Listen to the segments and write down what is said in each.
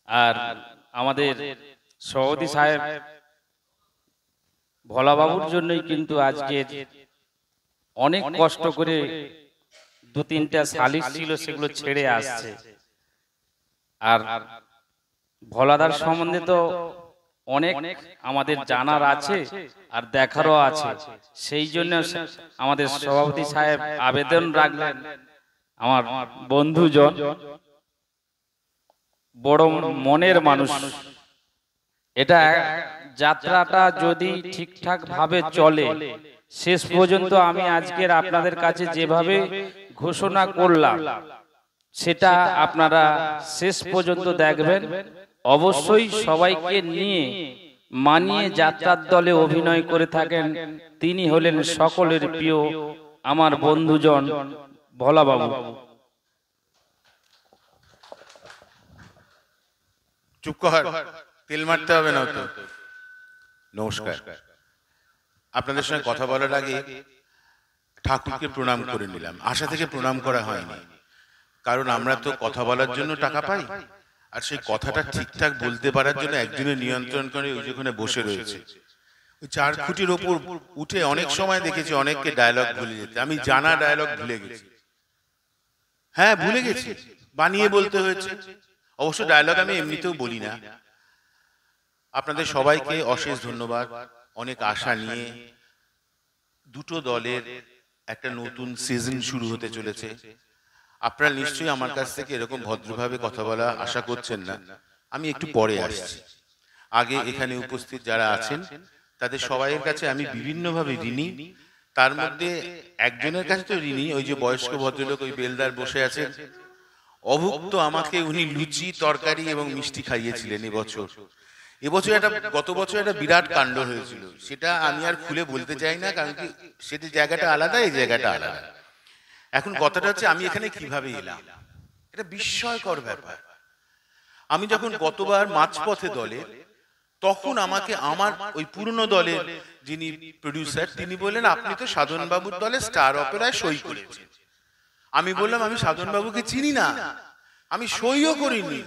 আর আমাদের সভাপতি সাহেব ভোলাবাবুর জন্যই কিন্তু আজকে অনেক কষ্ট করে দু তিনটা সালিশ ছিল সেগুলো ছেড়ে আসছে। আর ভোলাদার সম্বন্ধে তো অনেক আমাদের জানার আছে আর দেখারও আছে, সেই জন্য আমাদের সভাপতি সাহেব আবেদন রাখলেন আমার বন্ধুজন, বড় মনের মানুষ, এটা যাত্রাটা যদি ঠিকঠাক ভাবে চলে শেষ পর্যন্ত আমি আজকের আপনাদের কাছে যেভাবে ঘোষণা করলাম সেটা আপনারা শেষ পর্যন্ত দেখবেন। অবশ্যই সবাইকে নিয়ে মানিয়ে যাত্রার দলে অভিনয় করে থাকেন তিনি হলেন সকলের প্রিয় আমার বন্ধুজন ভোলাবাবু। চুপ কর, তেল মারতে হবে না তো। নমস্কার, আপনাদের সঙ্গে কথা বলার আগে ঠাকুরকে প্রণাম করে নিলাম। আশা থেকে প্রণাম করা হয়নি, কারণ আমরা তো কথা বলার জন্য টাকা পাই, আর সেই কথাটা ঠিকঠাক বলতে পারার জন্য একজনের নিয়ন্ত্রণ করে ওই যেখানে বসে রয়েছে ওই 4 খুঁটির ওপর উঠে অনেক সময় দেখেছি অনেককে ডায়লগ ভুলে যেতে। আমি জানা ডায়লগ ভুলে গেছি, হ্যাঁ ভুলে গেছি, বানিয়ে বলতে হয়েছে। অবশ্য ডায়লগ আমি এমনিতেও বলি না। আপনাদের সবাইকে অশেষ ধন্যবাদ। অনেক আশা নিয়ে দুটো দলের একটা নতুন সিজন শুরু হতে চলেছে। আপনারা নিশ্চয়ই আমার কাছ থেকে এরকম ভদ্রভাবে কথা বলা আশা করছেন না। আমি একটু পরে আসছি। আগে এখানে উপস্থিত যারা আছেন তাদের সবাইয়ের কাছে আমি বিভিন্নভাবে ঋণী। তার মধ্যে একজনের কাছে তো ঋণী, ওই যে বয়স্ক ভদ্রলোক ওই বেলদার বসে আছেন, অভুক্ত আমাকে উনি লুচি তরকারি এবং মিষ্টি খাইয়েছিলেন এবছর। একটা গত বছর একটা বিরাট কাণ্ড হয়েছিল, সেটা আমি আর খুলে বলতে চাই না, কারণ কি সেটা জায়গাটা আলাদা, এই জায়গাটা আলাদা। এখন কথাটা হচ্ছে আমি এখানে কিভাবে এলাম, এটা বিস্ময়কর ব্যাপার। আমি যখন গতবার মাঝপথে দলে, তখন আমাকে আমার ওই পুরনো দলের যিনি প্রডিউসার তিনি বললেন আপনি তো সাধন বাবুর দলে স্টার অপেরায় সই করেছেন। আমি বললাম আমি সাধন বাবুকে চিনি না, আমি সইও করিনি,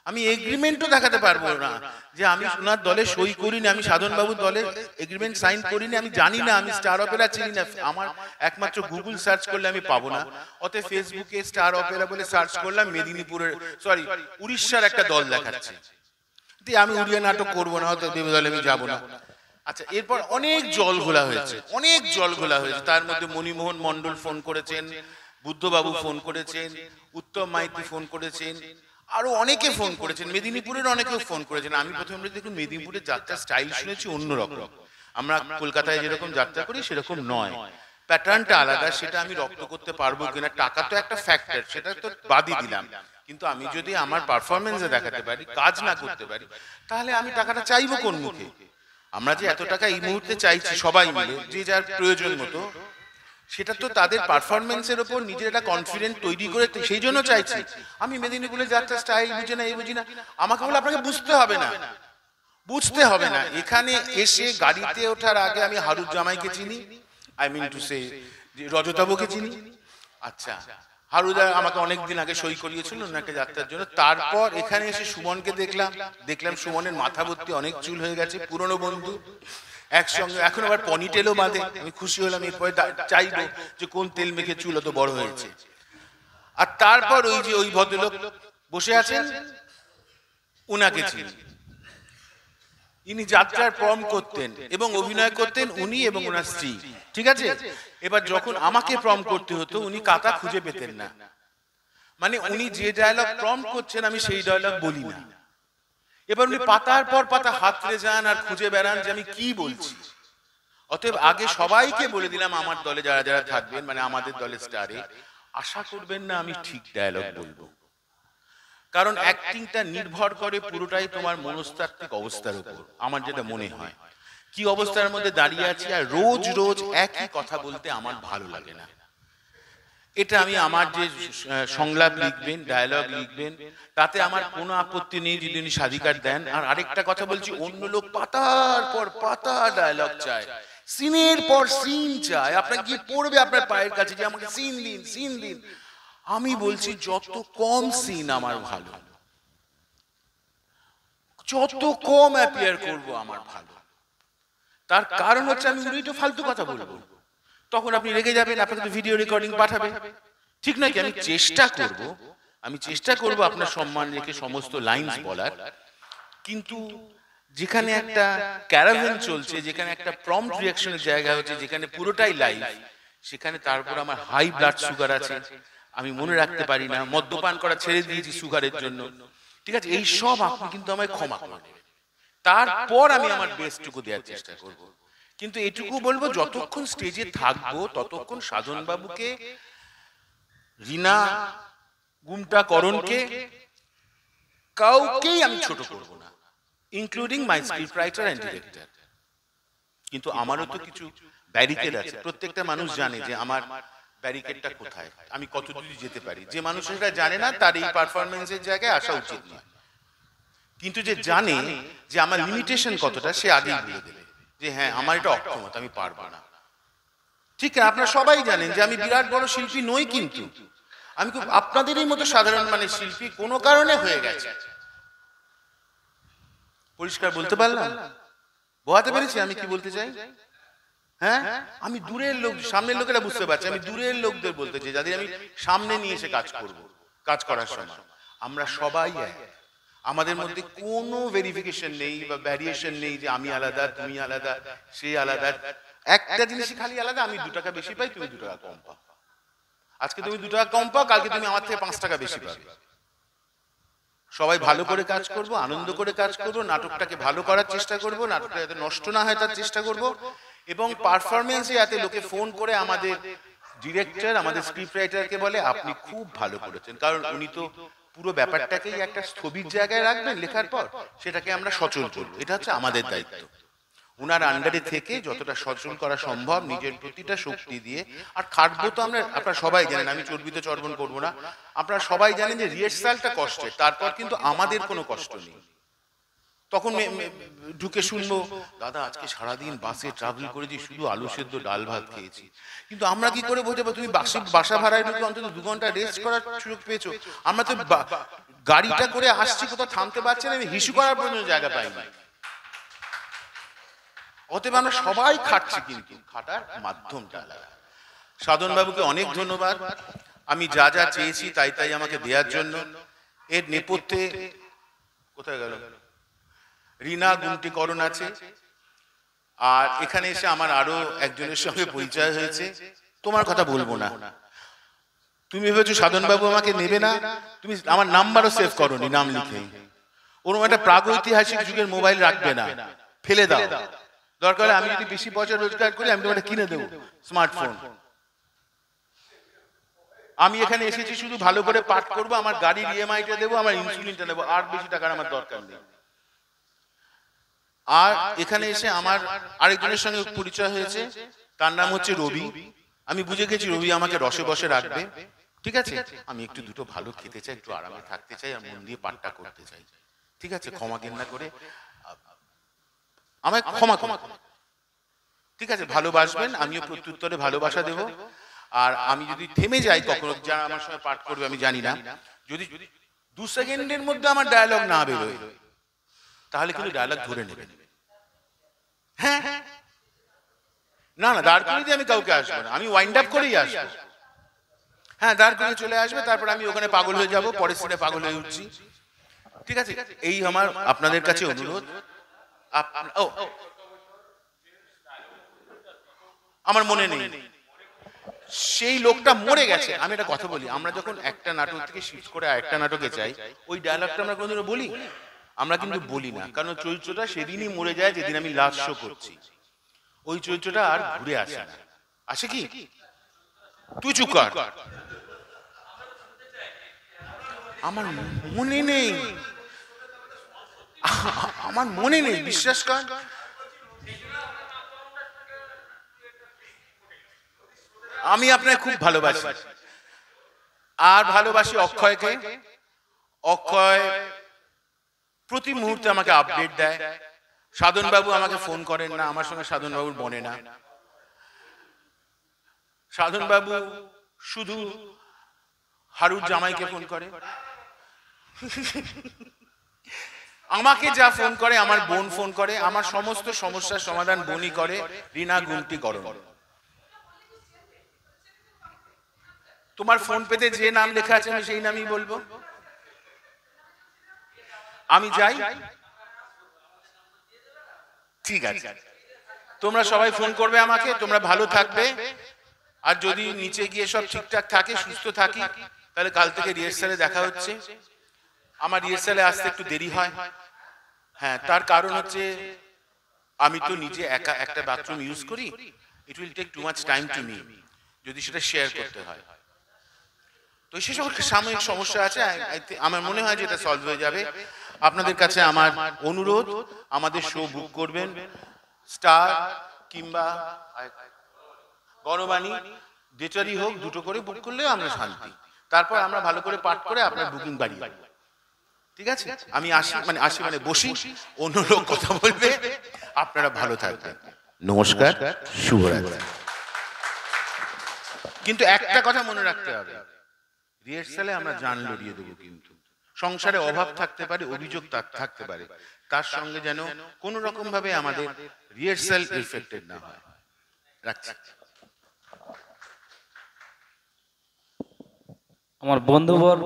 আমি এগ্রিমেন্টও দেখাতে পারবো না যে আমি ওনার দলে সই করিনি, আমি সাধন বাবুর দলে এগ্রিমেন্ট সাইন করিনি, আমি জানি না, আমি স্টার অপেরা চিনি না। আমার একমাত্র গুগল সার্চ করলে আমি পাবো না, অতএব ফেসবুকে স্টার অপেরা বলে সার্চ করলাম, মেদিনীপুরের উড়িষ্যার একটা দল দেখাচ্ছে। আমি উড়িয়া নাটক করবো না, হয়তো দলে আমি যাবো না। আচ্ছা, এরপর অনেক জল ঘোলা হয়েছে, অনেক জল ঘোলা হয়েছে। তার মধ্যে মণিমোহন মন্ডল ফোন করেছেন, বুদ্ধবাবু ফোন করেছেন, উত্তম মাইতি ফোন করেছেন, আরো অনেকে ফোন করেছেন, মেদিনীপুরের অনেকেও ফোন করেছেন। আমি প্রথমে দেখুন মেদিনীপুরের যাত্রা স্টাইল শুনেছি অন্যরকম, আমরা কলকাতায় যেরকম যাত্রা করি সেরকম নয়, প্যাটার্নটা আলাদা। সেটা আমি রপ্ত করতে পারবো কিনা, টাকা তো একটা ফ্যাক্টর, সেটা তো বাদই দিলাম, কিন্তু আমি যদি আমার পারফরমেন্সে দেখাতে পারি, কাজ না করতে পারি, তাহলে আমি টাকাটা চাইবো কোন মুখে? আমরা যে এত টাকা এই মুহূর্তে চাইছি সবাই মিলে, যে যার প্রয়োজন মতো, সেটা তো তাদের পারফরমেন্সের উপর নিজের একটা কনফিডেন্স তৈরি করে সেই জন্য চাইছি। আমি মেদিনীপুরের যাত্রা স্টাইল বুঝি না, এই বুঝি না, আমাকে বলে আপনাকে বুঝতে হবে না, বুঝতে হবে না। এখানে এসে গাড়িতে ওঠার আগে আমি হারুর জামাইকে চিনি, আই মিন টু সে রজতাবুকে চিনি। আচ্ছা, হারুদা আমাকে অনেকদিন আগে সই করিয়েছিল ওনাকে যাত্রার জন্য। তারপর এখানে এসে সুমনকে দেখলাম সুমনের মাথা ভর্তি অনেক চুল হয়ে গেছে, পুরনো বন্ধু একসঙ্গে, এখন আবার পনিটেলও বাঁধে। আমি খুশি হলাম, এরপরে চাইবো যে কোন তেল মেখে চুল অত বড় হয়েছে। আর তারপর ওই যে ওই ভদ্রলোক বসে আছেন, উনাকে চিনি। ইনি যাত্রার প্রম করতেন এবং অভিনয় করতেন, উনি এবং ওনার স্ত্রী, ঠিক আছে। এবার যখন আমাকে প্রম করতে হতো উনি কাতা খুঁজে পেতেন না, মানে উনি যে ডায়লগ প্রম করছেন আমি সেই ডায়লগ বলি না। এবার উনি পাতার পর পাতা হাতড়ে যান আর খুঁজে বেড়ান যে আমি কি বলছি। অতএব আগে সবাইকে বলে দিলাম আমার দলে যারা যারা থাকবেন, মানে আমাদের দলে স্টারে, আশা করবেন না আমি ঠিক ডায়লগ বলবো, কারণ অ্যাক্টিংটা নির্ভর করে পুরোটাই তোমার মনস্তাত্ত্বিক অবস্থার উপর। আমার যেটা মনে হয়, কি অবস্থার মধ্যে দাঁড়িয়ে আছি, আর রোজ রোজ একই কথা বলতে আমার ভালো লাগে না। এটা আমি আমার যে সংলাপ লিখবেন, ডায়লগ লিখবেন, তাতে আমার কোনো আপত্তি নেই যদি উনি স্বাধিকার দেন। আর আরেকটা কথা বলছি, অন্য লোক পাতার পর পাতা ডায়লগ চায়, সিনের পর সিন চায়, আপনাকে কি পড়বে আপনার পায়ের কাছে যে আমাকে সিন দিন, সিন দিন। আমি বলছি যত কম সিন আমার ভালো। যত কম অ্যাপিয়ার করব আমার ভালো। তার কারণ হচ্ছে আমি উল্টো ফালতু কথা বলবো, তখন আপনি রেগে যাবেন, আপনাকে ভিডিও রেকর্ডিং পাঠাবে, ঠিক নাকি? আমি চেষ্টা করব আপনার সম্মান রেখে সমস্ত লাইনস বলার, কিন্তু যেখানে একটা ক্যারাভেন চলছে, যেখানে একটা প্রম্পট রিঅ্যাকশনের জায়গা হচ্ছে, যেখানে পুরোটাই লাইভ, সেখানে তারপর আমার হাই ব্লাড সুগার আছে, আমি মনে রাখতে পারি না, মদ্যপান করা ছেড়ে দিয়েছি সুগারের জন্য, ঠিক আছে? এই সব আপনি কিন্তু আমায় ক্ষমা করে দেবেন, তারপর আমি আমার বেস্টটুকু দেওয়ার চেষ্টা করব। কিন্তু এটুকু বলবো, যতক্ষণ স্টেজে থাকবো ততক্ষণ সাধন বাবুকে, রিনা গুমটা করণকে, কাউকেই আমি ছোট করব না, including my script writer and director. কিন্তু আমারও তো কিছু ব্যারিকেড আছে, প্রত্যেকটা মানুষ জানে যে আমার ব্যারিকেডটা কোথায়, আমি কত দূর যেতে পারি। যে মানুষেরা জানে না তার এই পারফরমেন্সের জায়গায় আসা উচিত নয়, কিন্তু যে জানে যে আমার লিমিটেশন কতটা, সে আগেই বলে দেবে যে হ্যাঁ আমার এটা অক্ষমতা, আমি পারবো না। ঠিক আছে, আপনারা সবাই জানেন যে আমি বিরাট বড় শিল্পী নই, কিন্তু আমি খুব আপনাদেরই মতো সাধারণ মানে শিল্পী কোনো কারণে হয়ে গেছে। পরিষ্কার বলতে পারলাম? বোঝাতে পেরেছি আমি কি বলতে চাই? হ্যাঁ, আমি দূরের লোক, সামনের লোকেরা বুঝতে পারছে, আমি দূরের লোকদের বলতে চাই, যাদের আমি সামনে নিয়ে এসে কাজ করব। কাজ করার সময় আমরা সবাই এক, আমাদের মধ্যে কোনো ভেরিফিকেশন নেই বা ভ্যারিয়েশন নেই যে আমি আলাদা, তুমি আলাদা, সে আলাদা। একটা জিনিসই খালি আলাদা, আমি 2 টাকা বেশি পাই, তুমি 2 টাকা কম পাও। আজকে তুমি 2 টাকা কম পাও, কালকে তুমি আমার থেকে 5 টাকা বেশি পাবে। সবাই ভালো করে কাজ করব, আনন্দ করে কাজ করব, নাটকটাকে ভালো করার চেষ্টা করব, নাটকটা যাতে নষ্ট না হয় তার চেষ্টা করব, এবং পারফরমেন্সে যাতে লোকে ফোন করে আমাদের ডিরেক্টর, আমাদের স্ক্রিপ্ট রাইটারকে বলে আপনি খুব ভালো করেছেন, কারণ উনি তো পুরো ব্যাপারটাকেই একটা স্থবির জায়গায় রাখবেন লেখার পর, সেটাকে আমরা সচল করব। এটা হচ্ছে আমাদের দায়িত্ব, উনার আন্ডারে থেকে যতটা সচল করা সম্ভব নিজের প্রতিটা শক্তি দিয়ে। আর খাটবো তো আমরা, আপনারা সবাই জানেন, আমি চর্বিত চর্বণ করবো না, আপনারা সবাই জানেন যে রিহার্সালটা কষ্টের, তারপর কিন্তু আমাদের কোনো কষ্ট নেই। তখন ঢুকে শুনবো, দাদা আজকে সারাদিন বাসে ট্রাভেল করেছি, শুধু আলু সেদ্ধ ডাল ভাত খেয়েছি। কিন্তু আমরা কি করে বোঝাবো তুমি বাসা ভাড়ায় ঢুকে অন্তত 2 ঘন্টা রেস্ট করার সুযোগ পেয়েছো? আমরা তো গাড়িটা করে আসছি, কোথাও থামতে পারছি না, আমি হিসু করার পর্যন্ত জায়গা পাইনি। অতএব আমরা সবাই খাটছি, কিন্তু খাটার মাধ্যমটা আলাদা। সাধন বাবুকে অনেক ধন্যবাদ, আমি যা যা চেয়েছি তাই তাই আমাকে দেওয়ার জন্য। এর নেপথ্যে কোথায় গেল রিনা গুমটি করণ আছে, আর এখানে এসে আমার আরো একজনের সঙ্গে পরিচয় হয়েছে, তোমার কথা বলবো না। তুমি ভেবেছো সাধন বাবু আমাকে নেবে না, তুমি আমার নাম্বারও সেভ করোনি, নাম লিখে। ওরকম একটা প্রাগৈতিহাসিক যুগের মোবাইল রাখবে না, ফেলে দাও। দরকার হলে আমি যদি বেশি পয়সা রোজগার করি, আমি তোমাকে কিনে দেবো স্মার্টফোন। আমি এখানে এসেছি শুধু ভালো করে পাঠ করবো, আমার গাড়ির ইএমআইটা দেবো, আমার ইনসুলিনটা নেবো, আর বেশি টাকার আমার দরকার নেই। আর এখানে এসে আমার আরেকজনের সঙ্গে পরিচয় হয়েছে, তার নাম হচ্ছে রবি। আমি বুঝে গেছি রবি আমাকে রসে বসে রাখবে, ঠিক আছে? আমি একটু দুটো ভালো খেতে চাই, একটু আরামে থাকতে চাই, আর মন দিয়ে পাঠটা করতে চাই, ঠিক আছে? ক্ষমা ঘেন্না করে আমায় ক্ষমা, ঠিক আছে? ভালোবাসবেন, আমিও প্রত্যুত্তরে ভালোবাসা দেব। আর আমি যদি থেমে যাই কখনো, যারা আমার সঙ্গে পাঠ করবে আমি জানি না, যদি 2 সেকেন্ডের মধ্যে আমার ডায়ালগ না বেরোয়, তাহলে কিন্তু ডায়ালগ ধরে নেবেন। হ্যাঁ, না না, দাঁড় করিয়ে দিয়ে আমি কাউকে আসবো না, আমি ওয়াইন্ড আপ করেই আসবো। হ্যাঁ, দাঁড় করিয়ে চলে আসবে, তারপর আমি ওখানে পাগল হয়ে যাব, পরের সিনে পাগল হয়ে উঠছি, ঠিক আছে? এই আমার আপনাদের কাছে অনুরোধ। আমার মনে নেই, সেই লোকটা মরে গেছে। আমি একটা কথা বলি, আমরা যখন একটা নাটক থেকে শিফট করে আরেকটা নাটকে যাই, ওই ডায়লগটা আমরা কোনোদিনও বলি? আমরা কিন্তু বলি না, কারণ চরিত্রটা সেদিনই মরে যায় যেদিন আমি লাস্ট শো করছি। ওই চরিত্রটা আর ঘুরে আসে না। আসে কি? তুই চুপ কর, আমার মনে নেই, আমার মনে নেই, বিশ্বাস কর। আমি আপনাকে খুব ভালোবাসি, আর ভালোবাসি অক্ষয়কে। অক্ষয় প্রতি মুহূর্তে আমাকে আপডেট দেয়। সাধন বাবু আমাকে ফোন করেন না, আমার সঙ্গে সাধন বাবুর বনে না। সাধন বাবু শুধু হারুর জামাইকে ফোন করে। আমাকে যা ফোন করে, আমার বোন ফোন করে, আমার সমস্ত সমস্যার সমাধান বোনই করে। রিনা গুমটি করণ। তোমার ফোন পেতে যে নাম লেখা আছে আমি সেই নামই বলবো। আমি যাই, ঠিক আছে, তোমরা সবাই ফোন করবে আমাকে, তোমরা ভালো থাকবে। আর যদি নিচে গিয়ে সব ঠিকঠাক থাকে, সুস্থ থাকি, তাহলে কাল থেকে রিহার্সালে দেখা হচ্ছে। আমার রিহার্সালে আসতে একটু দেরি হয়, হ্যাঁ, তার কারণ হচ্ছে আমি তো নিজে একা একটা বাথরুম ইউজ করি। It will take too much time to me যদি সেটা শেয়ার করতে হয়। তো সেসব সাময়িক সমস্যা আছে, আমার মনে হয় যে এটা সলভ হয়ে যাবে। আপনাদের কাছে আমার অনুরোধ, আমাদের শো বুক করবেন, স্টার কিংবা গণবাণী, যেটারই হোক, দুটো করে বুক করলে আমরা শান্তি। তারপর আমরা ভালো করে পাঠ করে আপনার বুকিং বাড়িয়ে, ঠিক আছে? আমি আসি মানে বসি, অন্য লোক কথা বলবে। আপনারা ভালো থাকবেন, নমস্কার, শুভরাত্রি। কিন্তু একটা কথা মনে রাখতে হবে, রিহার্সালে আমরা জান লড়িয়ে দেবো, কিন্তু সংসারে অভাব থাকতে পারে, অভিযোগ থাকতে পারে, তার সঙ্গে যেন কোন রকম ভাবে আমাদের রিহার্সাল এফেক্টেড না হয়। রাখছি। আমার বন্ধুবর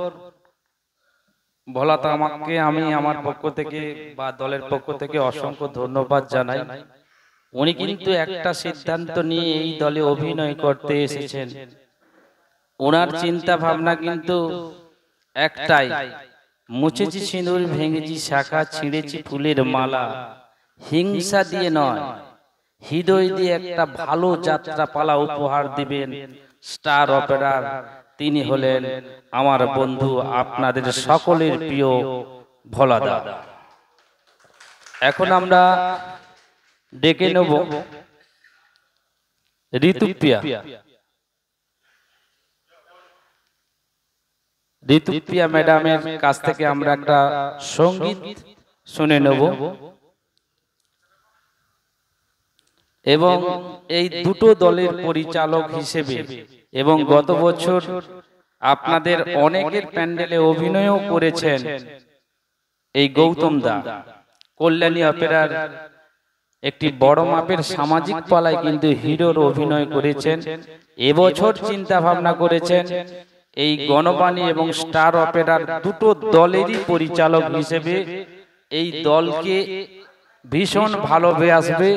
ভোলাতা আমাকে, আমি আমার পক্ষ থেকে বা দলের পক্ষ থেকে অসংখ্য ধন্যবাদ জানাই। উনি কিন্তু একটা সিদ্ধান্ত নিয়ে এই দলে অভিনয় করতে এসেছেন। ওনার চিন্তা ভাবনা কিন্তু একটাই, মুছেছি সিঁদুর, ভেঙেছি শাখা, ছিঁড়েছি ফুলের মালা, হিংসা দিয়ে নয়, হৃদয় দিয়ে একটা ভালো যাত্রা পালা উপহার দিবেন স্টার অপেরার। তিনি হলেন আমার বন্ধু, আপনাদের সকলের প্রিয় ভোলাদা। এখন আমরা ডেকে নেব ঋতুপ্রিয়া। ঋতুপ্রিয়া ম্যাডামের কাছ থেকে আমরা একটা সঙ্গীত শুনে নেব, এবং এই দুটো দলের পরিচালক হিসেবে এবং গত বছর আপনাদের অনেকের প্যান্ডেলে অভিনয়ও করেছেন এই গৌতম দা। কল্যাণী অপেরার একটি বড় মাপের সামাজিক পালায় কিন্তু হিরোর অভিনয় করেছেন। এবছর চিন্তা ভাবনা করেছেন এই গণবাণী এবং স্টার অপেরার দুটো দলেরই পরিচালক হিসেবে এই দলকে ভীষণ ভালোবাসবে।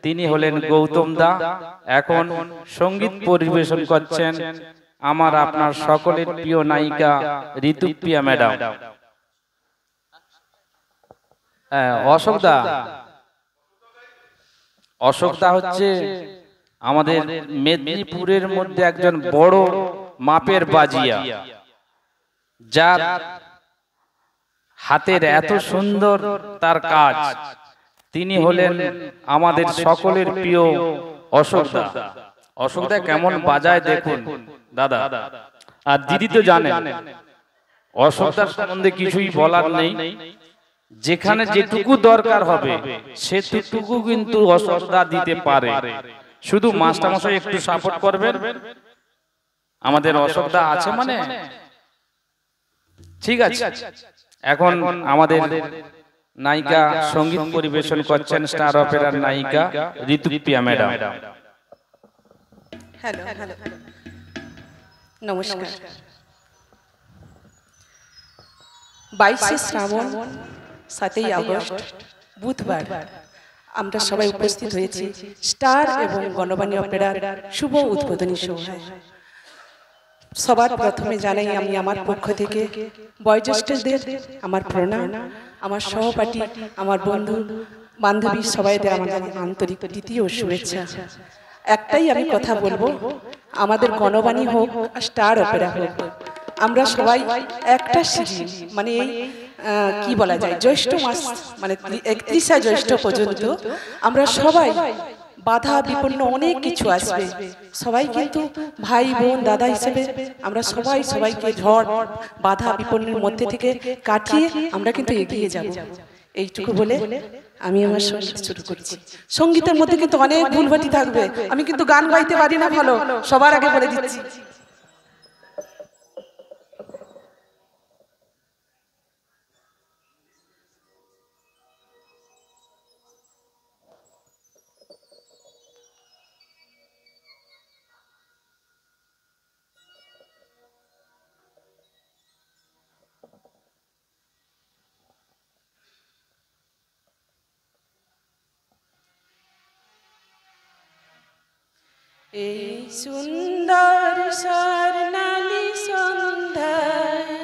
তিনি হলেন গৌতম দা। এখন সঙ্গীত পরিবেশন করছেন আমার আপনার সকলের প্রিয় নায়িকা ঋতুপ্রিয়া ম্যাডাম। অশোক দা, অশোক দা হচ্ছে আমাদের মেদিনীপুরের মধ্যে একজন বড় মাপের বাজিয়া, যার হাতের এত সুন্দর তার কাজ। তিনি হলেন আমাদের সকলের প্রিয় অশোক দা। অশোক দা কেমন বাজায় দেখুন দাদা। আর দিদি তো জানেন অশোক দার সম্বন্ধে কিছুই বলার নেই, যেখানে যেটুকু দরকার হবে সেটুকু কিন্তু অশোক দা দিতে পারে। শুধু মাস্টারমশাই একটু সাপোর্ট করবেন, আমাদের অশোক দা আছে মানে ঠিক আছে। এখন আমাদের নায়িকা সঙ্গীত পরিবেশন করছেন স্টার অপেরার নায়িকা ঋতুপ্রিয়া ম্যাডাম। হ্যালো, নমস্কার। 22শে শ্রাবণ, 7ই আগস্ট বুধবার আমরা সবাই উপস্থিত হয়েছি স্টার এবং গণবাণী অপেরার শুভ উদ্বোধনী সভায়। সবার প্রথমে জানাই আমি আমার পক্ষ থেকে বয়োজ্যেষ্ঠদের আমার প্রণাম, আমার সহপাঠী, আমার বন্ধু বান্ধবী সবাইদের আমাদের আন্তরিক দ্বিতীয় শুভেচ্ছা। একটাই আমি কথা বলবো, আমাদের গণবাণী হোক আর স্টার অপেরা হোক, আমরা সবাই একটা সিজন মানে কি বলা যায় জ্যৈষ্ঠ মাস মানে 31শে জ্যৈষ্ঠ পর্যন্ত আমরা সবাই বাধা বিপন্ন অনেক কিছু আসবে, সবাই কিন্তু ভাই বোন দাদা হিসেবে আমরা সবাই সবাইকে ঝড় বাধা বিপন্নের মধ্যে থেকে কাটিয়ে আমরা কিন্তু এগিয়ে যাব। এইটুকু বলে আমি আমার সঙ্গীত শুরু করছি। সঙ্গীতের মধ্যে কিন্তু অনেক ভুলভাটি থাকবে, আমি কিন্তু গান গাইতে পারি না ভালো, সবার আগে বলে দিচ্ছি। এই সুন্দর স্বর্ণালী সন্ধ্যায়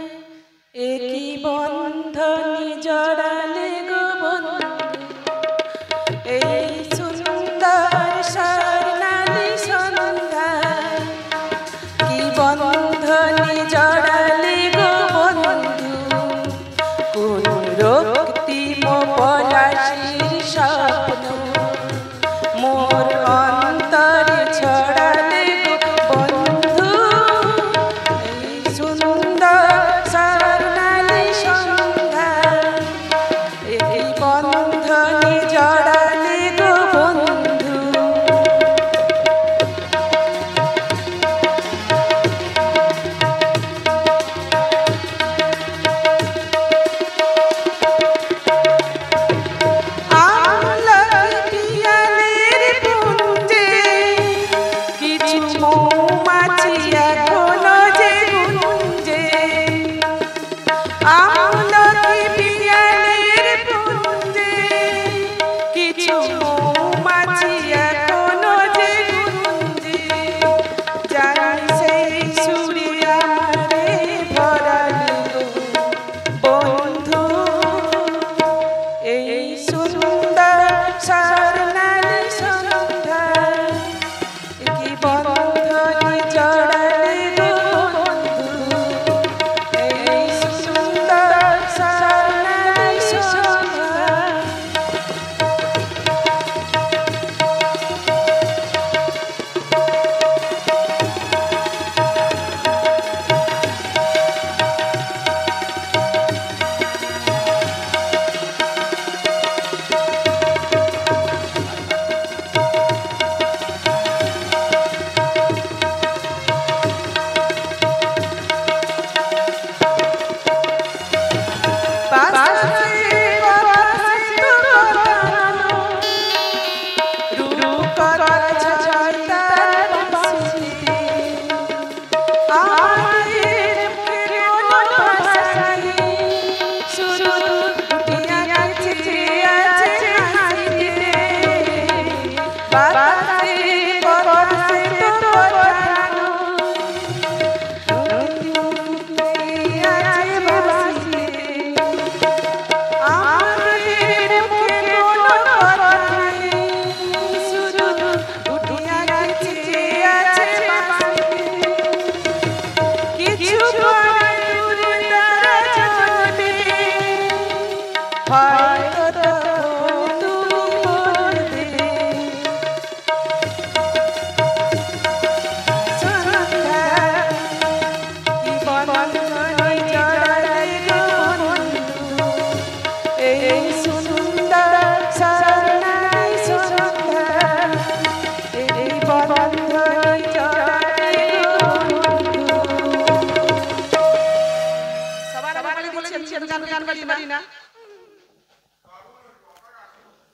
একই বন্ধনে জড়ালে গো বন্ধু। এই সুন্দর স্বর্ণালী সন্ধ্যায় কি বন্ধনে জড়ালে গো বন্ধু। কোন রক্তিম পলাশির স্বপ্ন মোর অন্তরে ছড়ালে গো বন্ধু। এই সুন্দর স্বর্ণালী সন্ধ্যায় এই বন্ধনে জড়ালে গো বন্ধু।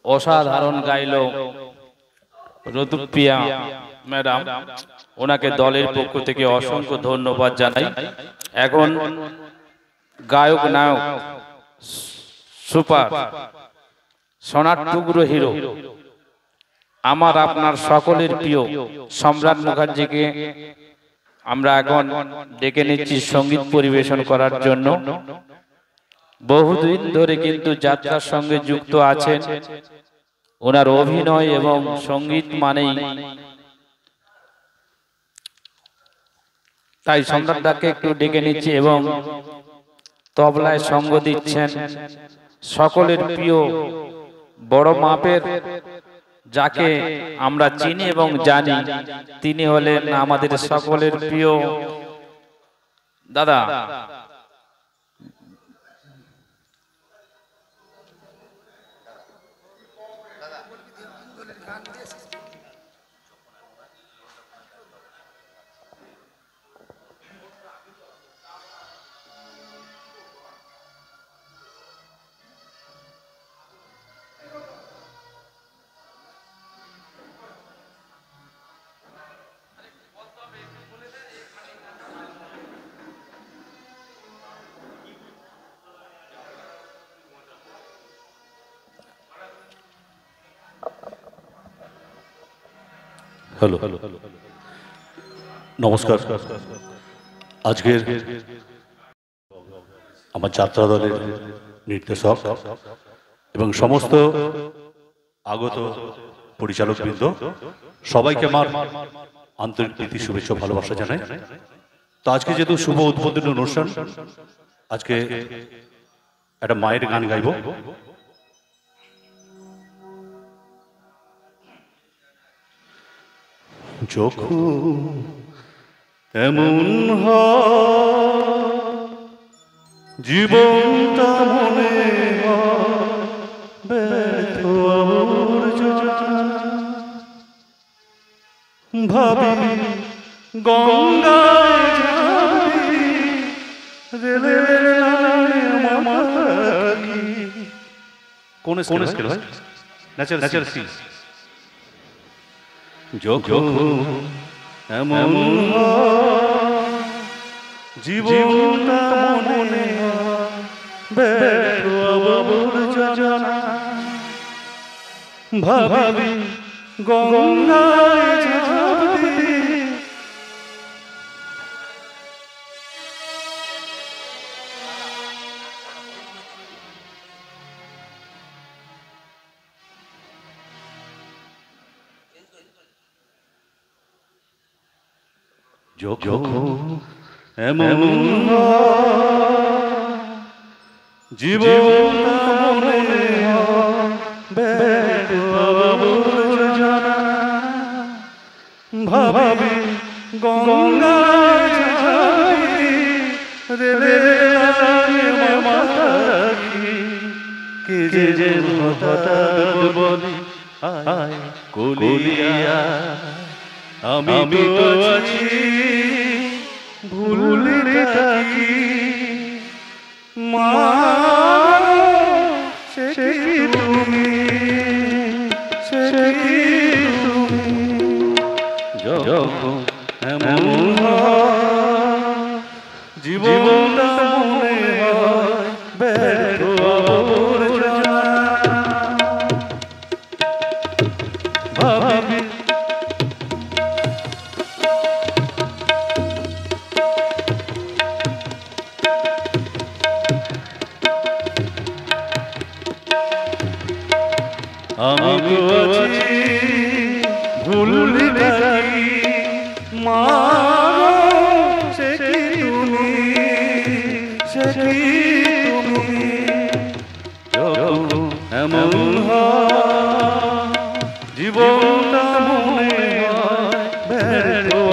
অসাধারণ গাইল রতুপ্রিয়া ম্যাডাম, ওনাকে দলের পক্ষ থেকে অসংখ্য ধন্যবাদ জানাই। এখন গায়ক নায়ক সুপার সোনার টুকরো হিরো আমার আপনার সকলের প্রিয় সম্রাট মুখার্জিকে আমরা এখন ডেকে নিচ্ছি সঙ্গীত পরিবেশন করার জন্য। বহুদিন ধরে কিন্তু যাত্রার সঙ্গে যুক্ত আছেন। ওনার অভিনয় এবং সঙ্গীত মানেই, তাই সম্রাটদাকে একটু ডেকে নিচ্ছি এবং তবলায় সঙ্গ দিচ্ছেন সকলের প্রিয় বড় মাপের, যাকে আমরা চিনি এবং জানি, তিনি হলেন আমাদের সকলের প্রিয় দাদা হ্যালো, নমস্কার। আজকের আমার যাত্রা দলের নির্দেশক এবং সমস্ত আগত পরিচালকবৃন্দ সবাইকে আমার আন্তরিক প্রীতি, শুভেচ্ছা, ভালোবাসা জানাই। তো আজকে যেহেতু শুভ উদ্বোধনী অনুষ্ঠান, আজকে একটা মায়ের গান গাইব। যখন এমন জীবনটা মনে ভাবি গঙ্গায় কোন স্কেল হয়? Natural C. যখন এমন জীবনটা মনে ভাবি গঙ্গায় যখন এমন জীবনটা মনে ভাবি গঙ্গায় কে যে হঠাৎ বলি আয় কলিয়া, আমি তো আছি ভুলে থাকি মা, সে কি তুমি, সে কি তুমি। যখন এমন জীবনটা মনে হয় ভাবি আমি তো আছি ভুলে থাকি মা, সে কি তুমি, সে কি তুমি। এমন জীবনটা মনে হয়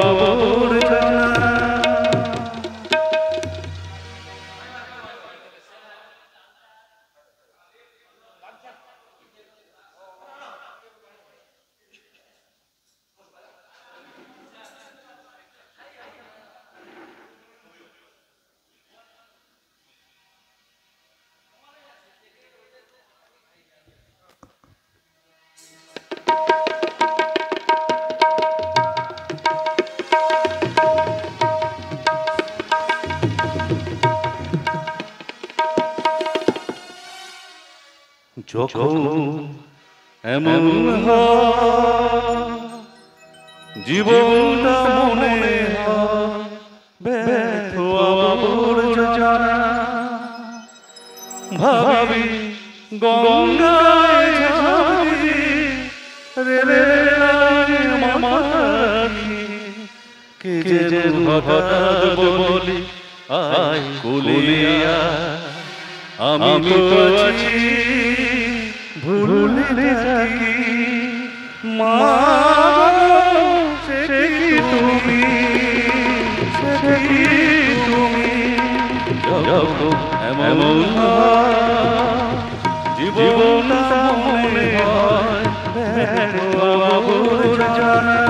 আবর্জনা। যখন এমন জীবনটা মনে ভাবি গঙ্গায় কে যে হঠাৎ বলি আয় কলিয়া, আমি তো আছি ভুলে থাকি মা, সে কি তুমি, সে কি তুমি। যখন এমন জীবনটা মনে হয় আবর্জনা,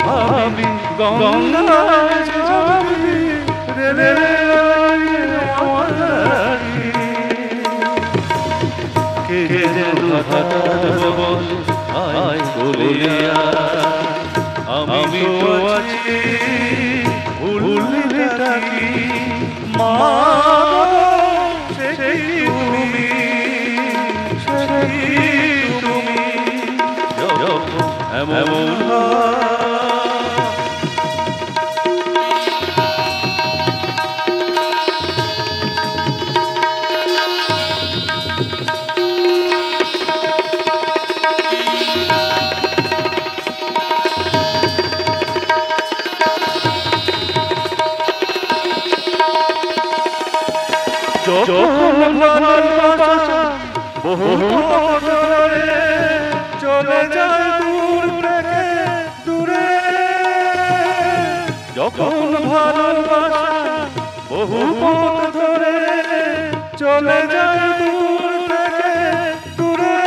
ভাবি গঙ্গায় যাবি রে কে যে হঠাৎ বলি আয় কলিয়া, আমি তো আছি ভুলে থাকি মা, সে কি তুমি, সে কি তুমি। এমন যখন ভালোবাসা বহু পথ ধরে চলে যায় দূর থেকে দূরে, যখন ভালোবাসা বহু পথ ধরে চলে যায় দূর থেকে দূরে,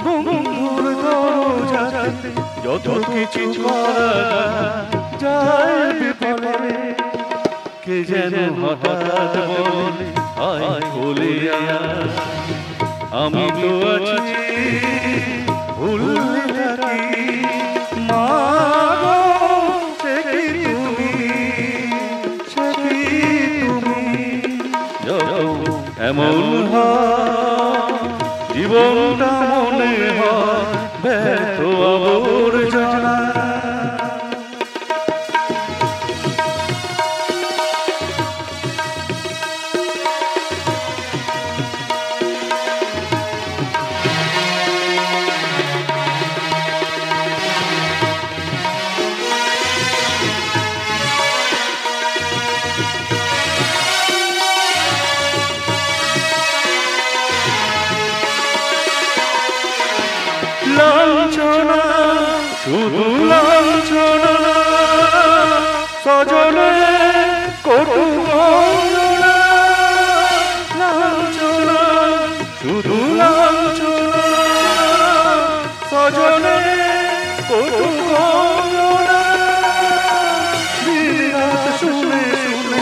বন্ধুর দরজাতে যত কিছু করা যায় বিফলে, কে যেন হঠাৎ বলে আয় বলে আমি তো আছি ভুললে থাকি, মা গো সে কি তুমি, সে কি তুমি, এমন হয় জীবনটা মনে হয় ব্যর্থ আবর্জনা। লাঞ্ছনা শুধু লাঞ্ছনা সজনে কটু গঞ্জনা, লাঞ্ছনা শুধু লাঞ্ছনা সজনে কটু গঞ্জনা, দিনরাত শুনে শুনে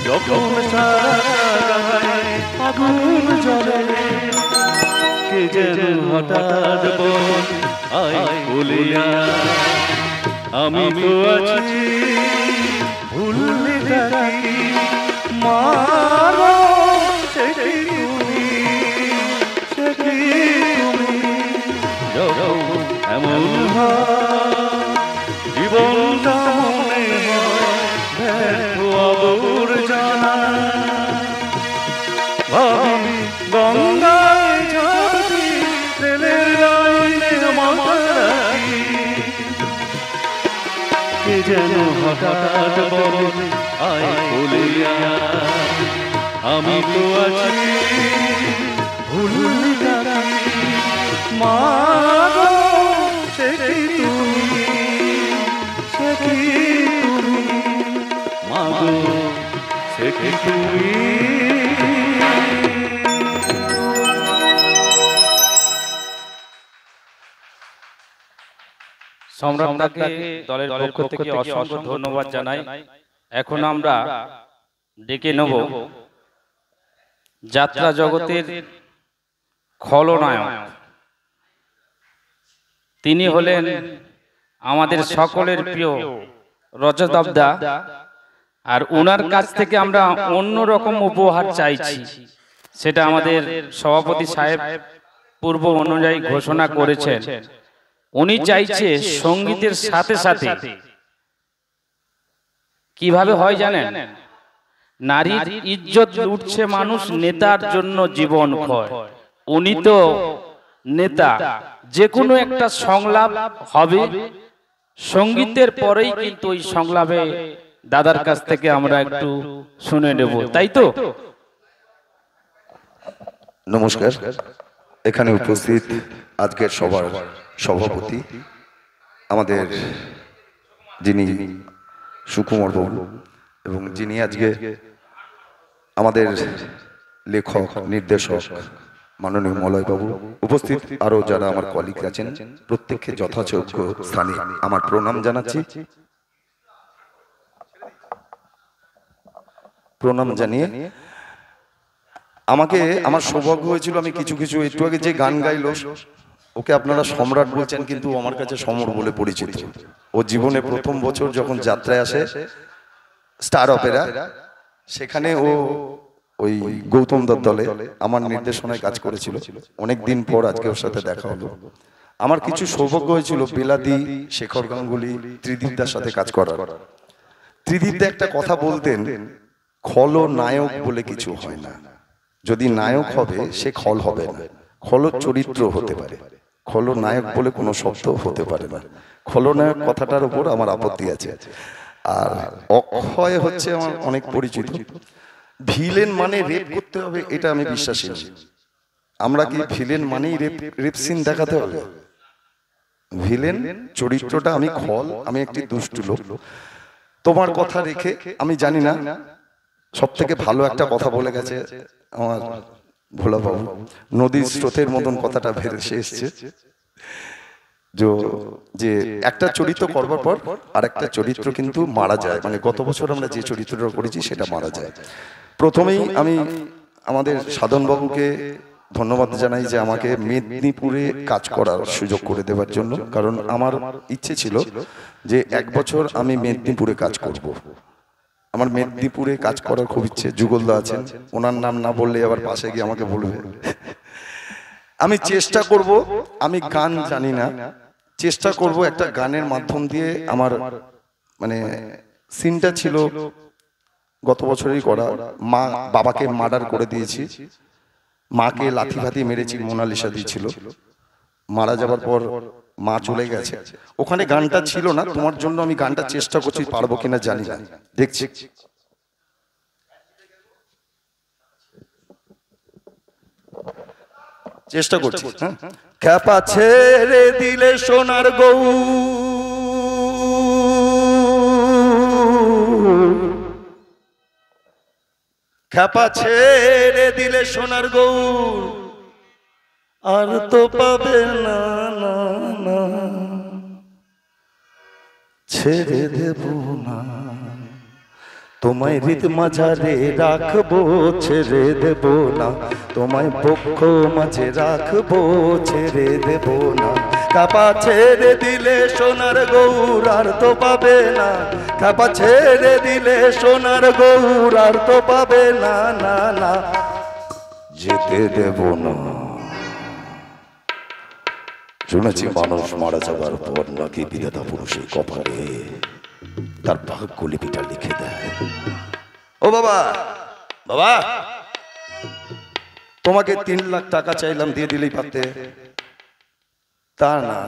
যখন সারা গায়ে আগুন জ্বলে, কে যেন হঠাৎ বলে আয় বলিয়া আমি তো আছি ভুললে থাকি, মা গো সে কি তুমি, সে কি তুমি, এমন হয় জীবনটা মনে হয় ব্যর্থ আবর্জনা। ভাবি গঙ্গায় ঝাঁপি রেলের লাইনে মাথায়, কে যেন হঠাৎ বলে আয় বলিয়া আমি তো আছি ভুললে থাকি, মা গো সে কি তুমি, সে কি তুমি, মা গো সে কি তুমি। সম্রাটদাকে দলের পক্ষ থেকে অসংখ্য ধন্যবাদ জানাই। এখন আমরা ডেকে নেব যাত্রা জগতের খলনায়ক। তিনি হলেন আমাদের সকলের প্রিয় রজতাবদা, আর ওনার কাছ থেকে আমরা অন্য রকম উপহার চাইছি। সেটা আমাদের সভাপতি সাহেব পূর্ব অনুযায়ী ঘোষণা করেছেন। উনি চাইছে সঙ্গীতের সাথে সাথে কিভাবে হয় জানেন, নারীর ইজ্জত লুটছে মানুষ, নেতার জন্য জীবন ক্ষয়। উনি তো নেতা, যে কোনো একটা সংলাপ হবে, সঙ্গীতের পরেই কিন্তু ওই সংলাপে দাদার কাছ থেকে আমরা একটু শুনে নেব, তাই তো? নমস্কার। এখানে উপস্থিত আজকের সবার সভাপতি আমাদের যিনি সুকুমার বাবু, এবং যিনি আজকে আমাদের লেখক নির্দেশক মাননীয় মলয় বাবু, উপস্থিত আরো যারা আমার কলিগ আছেন প্রত্যেককে যথাযোগ্য স্থানে আমার প্রণাম জানাচ্ছি। প্রণাম জানিয়ে আমাকে আমার সৌভাগ্য হয়েছিল, আমি কিছু কিছু একটু আগে যে গান গাইলো ওকে আপনারা সম্রাট বলছেন, কিন্তু আমার কাছে সমর বলে পরিচিত। ও জীবনে প্রথম বছর যখন যাত্রায় আসে স্টার অপেরা, সেখানে ও ওই গৌতম দত্ত দলে আমার নির্দেশনায় কাজ করেছিল। অনেক দিন পর আজকে ওর সাথে দেখা হলো। আমার কিছু সৌভাগ্য হয়েছিল বেলাদি, শেখর গাঙ্গুলি, ত্রিদীপদার সাথে কাজ করার। ত্রিদীপদা একটা কথা বলতেন, খলনায়ক বলে কিছু হয় না, যদি নায়ক হবে সে খল হবে না, খল চরিত্র হতে পারে, খলনায়ক বলে কোনো শব্দ হতে পারে না। খলনায়ক কথাটার উপর আমার আপত্তি আছে। আর অক্ষয় হচ্ছে আমার অনেক পরিচিত। ভিলেন মানে রেপ করতে হবে এটা আমি বিশ্বাসী নই। আমরা কি ভিলেন মানেই রেপ সিন দেখাতে হবে? ভিলেন চরিত্রটা আমি খল, আমি একটি দুষ্টু লোক। তোমার কথা রেখে আমি জানি না, সব থেকে ভালো একটা কথা বলে গেছে আমার ভোলা বাবু, নদীর স্রোতের মতন কথাটা ভেসে এসছে, যে একটা চরিত্র করবার পর আর একটা চরিত্র কিন্তু মারা যায়। মানে গত বছর আমরা যে চরিত্রটা করেছি সেটা মারা যায়। প্রথমেই আমি আমাদের সাধন বাবুকে ধন্যবাদ জানাই যে আমাকে মেদিনীপুরে কাজ করার সুযোগ করে দেওয়ার জন্য, কারণ আমার ইচ্ছে ছিল যে 1 বছর আমি মেদিনীপুরে কাজ করব। আমার মেদিনীপুরে কাজ করার খুব ইচ্ছে। যুগলদা আছেন, ওনার নাম না বললে আবার পাশে গিয়ে আমাকে বলবে। আমি চেষ্টা করব, আমি গান জানি না, চেষ্টা করব একটা গানের মাধ্যম দিয়ে আমার মানে সিনটা ছিল গত বছরই করা। মা বাবাকে মার্ডার করে দিয়েছি, মাকে লাথি ফাথি মেরেছি, মোনালিসা দিয়েছিল, মারা যাবার পর মা চলে গেছে। ওখানে গানটা ছিল না, তোমার জন্য আমি গানটা চেষ্টা করছি, পারবো কিনা জানি না, দেখছি। চেষ্টা করছি। খ্যাপা ছেড়ে দিলে সোনার গৌ, খ্যাপা ছেড়ে দিলে সোনার গৌর, আর তো পাবে না, না না ছেড়ে দেব না, তোমায় হৃদ মাঝারে রাখবো, ছেড়ে দেব না, তোমায় পক্ষ মাঝে রাখবো, ছেড়ে দেব না। কাপা ছেড়ে দিলে সোনার গৌর, আর তো পাবে না, কাপা ছেড়ে দিলে সোনার গৌর, আর তো পাবে না, না না যেতে দেব না। শুনেছি মানুষ মারা যাবার পর নাকি বিধাতা পুরুষের কপালে তার ভাগ্য লিপিটা লিখে দেয়। ও বাবা, বাবা তোমাকে 3 লাখ টাকা চাইলাম, দিয়ে দিলেই পারতে, তা না,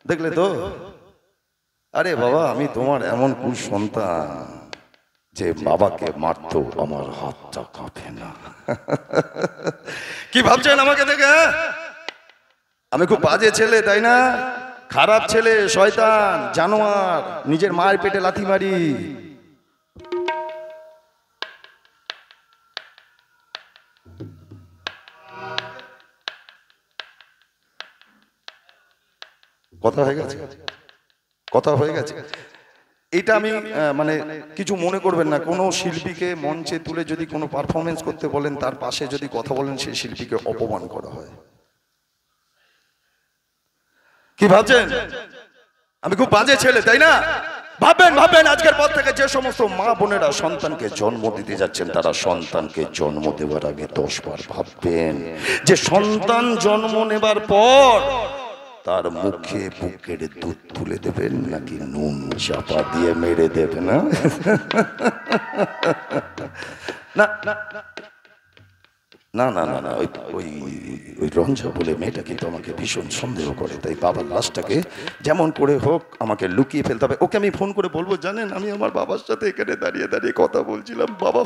দেখলে তো। আরে বাবা, আমি তোমার এমন কুসন্তান যে বাবাকে মারতো আমার হাতটা কাঁপে না। কি ভাবছেন আমাকে দেখে? আমি খুব বাজে ছেলে, তাই না? খারাপ ছেলে, শয়তান, জানোয়ার, নিজের মায়ের পেটে লাথি মারি। কথা হয়ে গেছে, কথা হয়ে গেছে। এটা আমি মানে কিছু মনে করবেন না, কোনো শিল্পীকে মঞ্চে তুলে যদি কোনো পারফরমেন্স করতে বলেন, তার পাশে যদি কথা বলেন, সেই শিল্পীকে অপমান করা হয়। কি ভাবছেন আমি খুব বাজে ছেলে, তাই না? ভাববেন ভাববেন, আজকের পর থেকে যে সমস্ত মা বোনেরা সন্তানকে জন্ম দিতে যাচ্ছেন, তারা সন্তানকে জন্ম দেওয়ার আগে 10 বার ভাববেন যে সন্তান জন্ম নেবার পর তার মুখে বুকের দুধ তুলে দেবেন নাকি নুন চাপা দিয়ে মেরে দেবেন। না না না না না, ওই রঞ্জা বলে মেয়েটা কিন্তু আমাকে ভীষণ সন্দেহ করে, তাই বাবার লাশটাকে যেমন করে হোক আমাকে লুকিয়ে ফেলতে হবে। ওকে আমি ফোন করে বলবো, জানেন আমি আমার বাবার সাথে এখানে দাঁড়িয়ে দাঁড়িয়ে কথা বলছিলাম, বাবা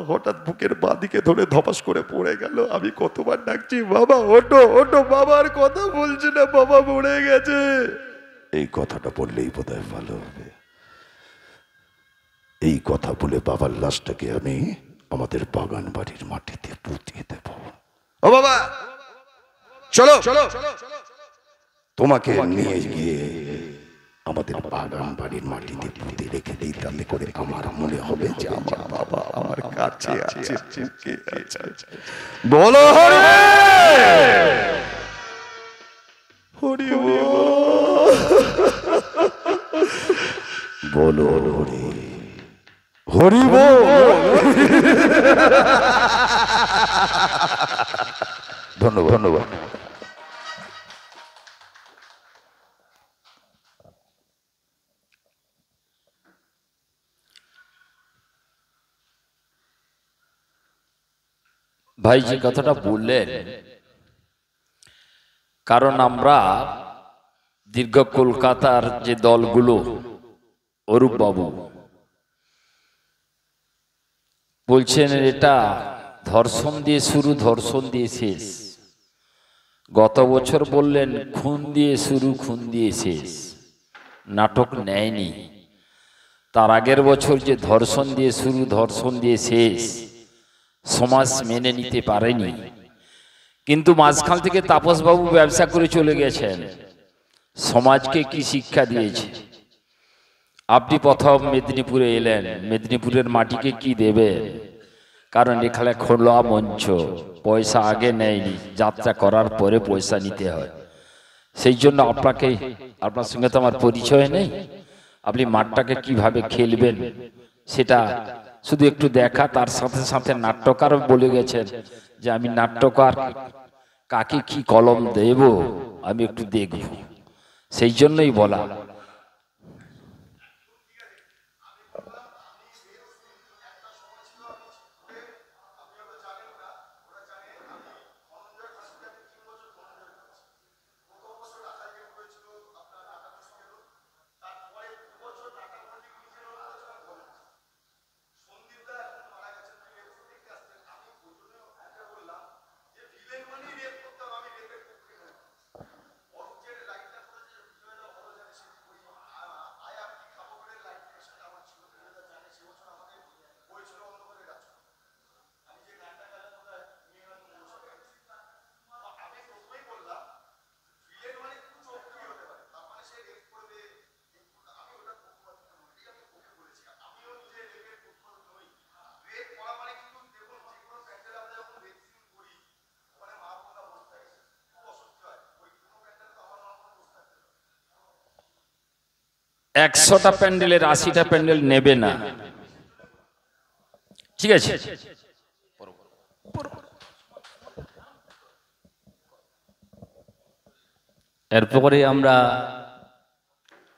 হঠাৎ বুকের বাঁদিকে ধরে ধপাস করে পড়ে গেল। আমি কতবার ডাকছি, বাবা ওঠো ওঠো, বাবার কথা বলছে না, বাবা মরে গেছে। এই কথাটা বললেই বোধহয় ভালো হবে। এই কথা বলে বাবার লাশটাকে আমি আমাদের বাগান বাড়ির মাটিতে পুঁতিয়ে দেব। ও বাবা চলো, তোমাকে নিয়ে গিয়ে আমাদের বাগান বাড়ির মাটিতে পুঁতে রেখে দিই, তাহলে করে আমার মনে হবে যে আমার বাবা আমার কাছে আছে। বলো হরি হরি বলো হরি হরি বল। ধন্যবাদ ধন্যবাদ। ভাই যে কথাটা বললেন, কারণ আমরা দীর্ঘ কলকাতার যে দলগুলো, অরূপ বাবু বলছেন এটা ধর্ষণ দিয়ে শুরু, ধর্ষণ দিয়ে শেষ। গত বছর বললেন খুন দিয়ে শুরু, খুন দিয়ে শেষ। নাটক নেয়নি। তার আগের বছর যে ধর্ষণ দিয়ে শুরু, ধর্ষণ দিয়ে শেষ, সমাজ মেনে নিতে পারেনি। কিন্তু মাঝখান থেকে তাপসবাবু ব্যবসা করে চলে গেছেন। সমাজকে কি শিক্ষা দিয়েছে? আপনি প্রথম মেদিনীপুরে এলেন, মেদিনীপুরের মাটিকে কি দেবে? কারণ এখানে খোলা মঞ্চ, পয়সা আগে নেয়নি, যাত্রা করার পরে পয়সা নিতে হয়। সেই জন্য আপনাকে, আপনার সঙ্গে তো আমার পরিচয় নেই, আপনি মাঠটাকে কিভাবে খেলবেন সেটা শুধু একটু দেখা। তার সাথে সাথে নাট্যকার বলে গেছেন যে আমি নাট্যকার, কাকে কি কলম দেব আমি একটু দেখব, সেই জন্যই বলা। একশোটা প্যান্ডেলের 80টা প্যান্ডেল নেবে না, ঠিক আছে? এরপরে আমরা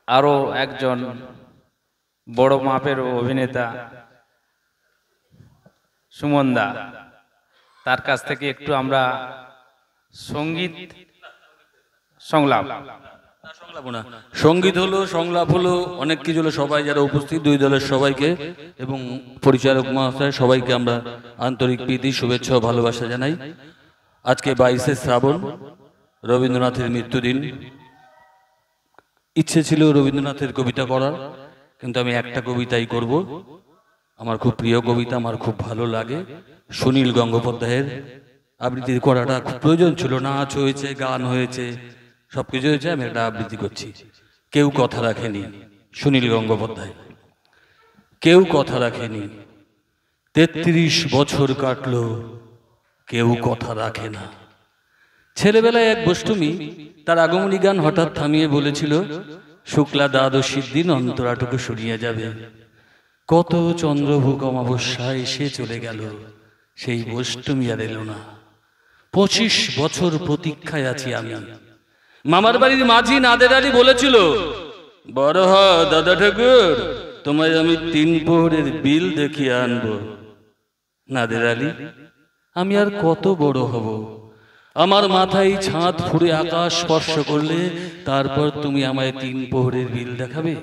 আরো একজন বড় মাপের অভিনেতা সুমন দা, তার কাছ থেকে একটু আমরা সঙ্গীত সংলাপ। সঙ্গীত হলো, সংলাপ হলো, অনেক কিছু হলো। সবাই যারা উপস্থিত, দুই দলের সবাইকে এবং পরিচালক মহাশয় সবাইকে আমরা আন্তরিক প্রীতি, শুভেচ্ছা ও ভালোবাসা জানাই। আজকে 22শে শ্রাবণ, রবীন্দ্রনাথের মৃত্যুদিন। ইচ্ছে ছিল রবীন্দ্রনাথের কবিতা করার, কিন্তু আমি একটা কবিতাই করব। আমার খুব প্রিয় কবিতা, আমার খুব ভালো লাগে। সুনীল গঙ্গোপাধ্যায়ের আবৃত্তি করাটা খুব প্রয়োজন ছিল। নাচ হয়েছে, গান হয়েছে, সবকিছু হয়েছে, আমি একটা আবৃত্তি করছি। কেউ কথা রাখেনি, সুনীল গঙ্গোপাধ্যায়। কেউ কথা রাখেনি, 33 বছর কাটলো, কেউ কথা রাখে না। ছেলেবেলায় এক বষ্টমী তার আগমনী গান হঠাৎ থামিয়ে বলেছিল, শুক্লা দ্বাদশীর দিন অন্তরাটুকু সরিয়ে যাবে। কত চন্দ্রভূক অমাবস্যা এসে চলে গেল, সেই বষ্টমী আর এলো না। 25 বছর প্রতীক্ষায় আছি আমি। মামার বাড়ির মাঝি নাদের আলী বলেছিল, বড় হ দাদা ঠাকুর, তোমায় আমি 3 প্রহরের বিল দেখিয়ে আনবো। নাদের আলী, আমি আর কত বড় হব? আমার মাথায় ছাদ ফুঁড়ে আকাশ স্পর্শ করলে তারপর তুমি আমায় 3 প্রহরের বিল দেখাবে?